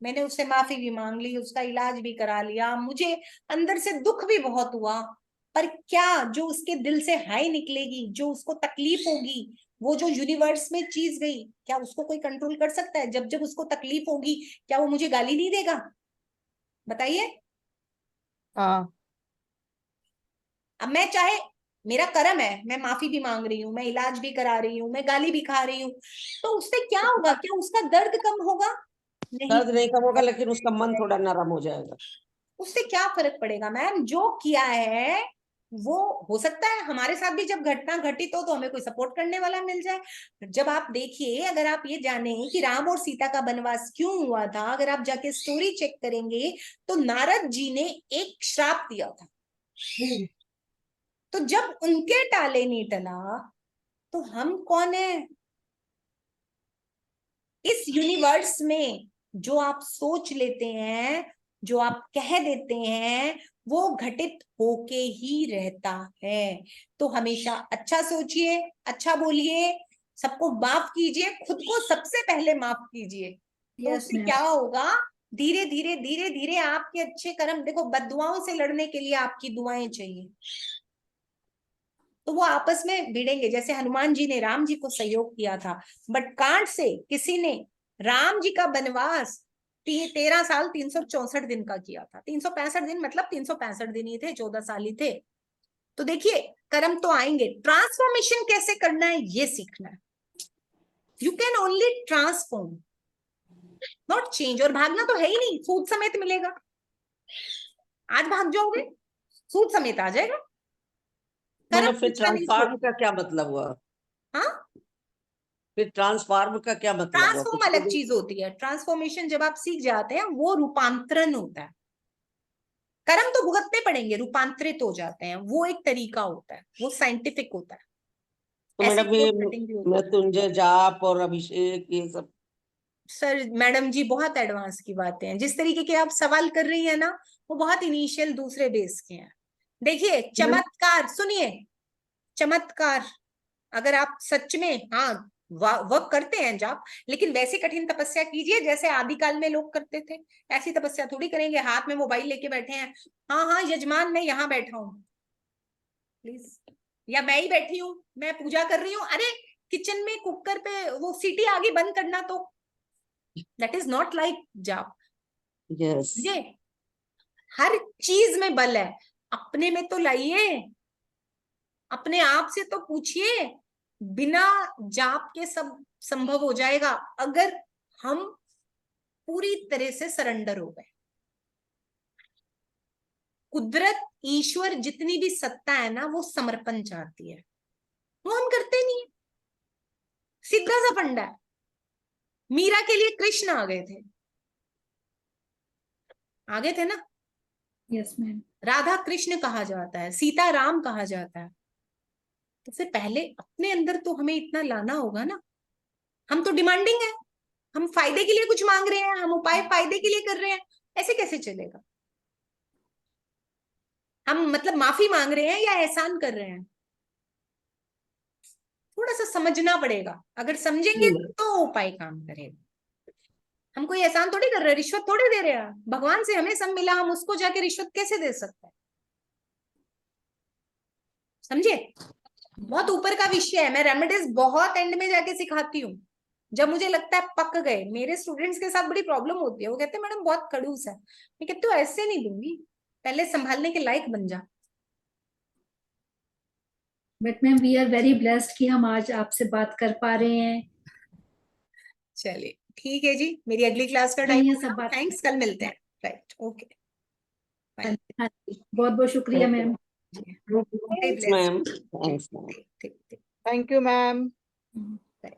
मैंने उससे माफी भी मांग ली, उसका इलाज भी करा लिया, मुझे अंदर से दुख भी बहुत हुआ, पर क्या जो उसके दिल से हाय निकलेगी, जो उसको तकलीफ होगी, वो जो यूनिवर्स में चीज गई, क्या उसको कोई कंट्रोल कर सकता है? जब जब उसको तकलीफ होगी, क्या वो मुझे गाली नहीं देगा? बताइए। हाँ अब मैं चाहे, मेरा कर्म है, मैं माफी भी मांग रही हूँ, मैं इलाज भी करा रही हूँ, मैं गाली भी खा रही हूँ, तो उससे क्या होगा? क्या उसका दर्द कम होगा? नहीं। दर्द नहीं कम होगा लेकिन उसका मन थोड़ा नरम हो जाएगा। उससे क्या फर्क पड़ेगा मैम? जो किया है वो, हो सकता है हमारे साथ भी जब घटना घटित हो तो हमें कोई सपोर्ट करने वाला मिल जाए। जब आप देखिए, अगर आप ये जाने कि राम और सीता का वनवास क्यों हुआ था, अगर आप जाके स्टोरी चेक करेंगे तो नारद जी ने एक श्राप दिया था, तो जब उनके टाले नहीं टला तो हम कौन है? इस यूनिवर्स में जो आप सोच लेते हैं, जो आप कह देते हैं, वो घटित होके ही रहता है। तो हमेशा अच्छा सोचिए, अच्छा बोलिए, सबको माफ कीजिए, खुद को सबसे पहले माफ कीजिए। तो यस उससे मैम क्या होगा? धीरे धीरे धीरे धीरे आपके अच्छे कर्म, देखो बद्दुआओं से लड़ने के लिए आपकी दुआएं चाहिए, तो वो आपस में भिड़ेंगे। जैसे हनुमान जी ने राम जी को सहयोग किया था, बट कांट से किसी ने राम जी का वनवास 13 साल 364 दिन का किया था। 365 दिन मतलब 365 दिन ही थे, 14 साल ही थे। तो देखिए, कर्म तो आएंगे, ट्रांसफॉर्मेशन कैसे करना है ये सीखना है। You can only transform, not change. और भागना तो है ही नहीं, सूद समेत मिलेगा। आज भाग जाओगे, सूद समेत आ जाएगा। कर्म मैडम फिर पीछा नहीं ट्रांसफार्म छोड़ेगा। का क्या मतलब हुआ? हाँ, फिर ट्रांसफार्म का क्या मतलब हुआ? ट्रांसफॉर्म कुछ तो अलग चीज होती है, ट्रांसफॉर्मेशन जब आप सीख जाते हैं वो रूपांतरण होता है। कर्म तो भुगतने पड़ेंगे, रूपांतरित हो जाते हैं, वो एक तरीका होता है, वो साइंटिफिक होता है। तो ऐसे मैडम ये कोड सेटिंग भी होती है। मृत्युंजय जाप और अभिषेक ये सब सर मैडम जी बहुत एडवांस की बातें हैं, जिस तरीके के आप सवाल कर रही हैं ना, वो बहुत इनिशियल दूसरे बेस के हैं। देखिए चमत्कार सुनिए, चमत्कार, अगर आप सच में हाँ वर्क करते हैं जाप, लेकिन वैसी कठिन तपस्या कीजिए जैसे आदिकाल में लोग करते थे। ऐसी तपस्या थोड़ी करेंगे हाथ में मोबाइल लेके बैठे हैं, हाँ हाँ यजमान मैं यहाँ बैठा हूँ प्लीज, या मैं ही बैठी हूँ मैं पूजा कर रही हूँ, अरे किचन में कुकर पे वो सीटी आगे बंद करना, तो दैट इज नॉट लाइक जाप। यस। ये हर चीज में बल है, अपने में तो लाइए, अपने आप से तो पूछिए। बिना जाप के सब संभव हो जाएगा अगर हम पूरी तरह से सरेंडर हो गए। कुदरत, ईश्वर, जितनी भी सत्ता है ना, वो समर्पण चाहती है, वो हम करते नहीं है। सीधा सा फंडा है। मीरा के लिए कृष्ण आ गए थे, आगे थे ना। यस मैम राधा कृष्ण कहा जाता है, सीता राम कहा जाता है, तो फिर पहले अपने अंदर तो हमें इतना लाना होगा ना। हम तो डिमांडिंग है, हम फायदे के लिए कुछ मांग रहे हैं, हम उपाय फायदे के लिए कर रहे हैं, ऐसे कैसे चलेगा? हम मतलब माफी मांग रहे हैं या एहसान कर रहे हैं? थोड़ा सा समझना पड़ेगा, अगर समझेंगे तो उपाय काम करेगा। हम कोई एहसान थोड़ी कर रहे, रिश्वत थोड़ी दे रहे हैं, भगवान से हमें सब मिला, हम उसको जाके रिश्वत कैसे दे सकते हैं? समझे? बहुत ऊपर का विषय है, मैं रेमेडीज बहुत एंड में जाके सिखाती हूँ, जब मुझे लगता है पक गए। मेरे स्टूडेंट्स के साथ बड़ी प्रॉब्लम होती है, वो कहते हैं मैडम बहुत खड़ूस है। मैं कहती हूँ ऐसे नहीं दूंगी, पहले संभालने के लायक बन जा। But ma'am we are very blessed कि हम आज आपसे बात कर पा रहे हैं। चलिए ठीक है जी, मेरी अगली क्लास का नहीं, टाइम ये हो सब गया, बात थैंक्स, कल मिलते हैं। राइट, ओके, हाँ जी, बहुत बहुत शुक्रिया ma'am. Thanks, ma'am. Thanks, ma'am. ठीक ठीक। Thank you ma'am.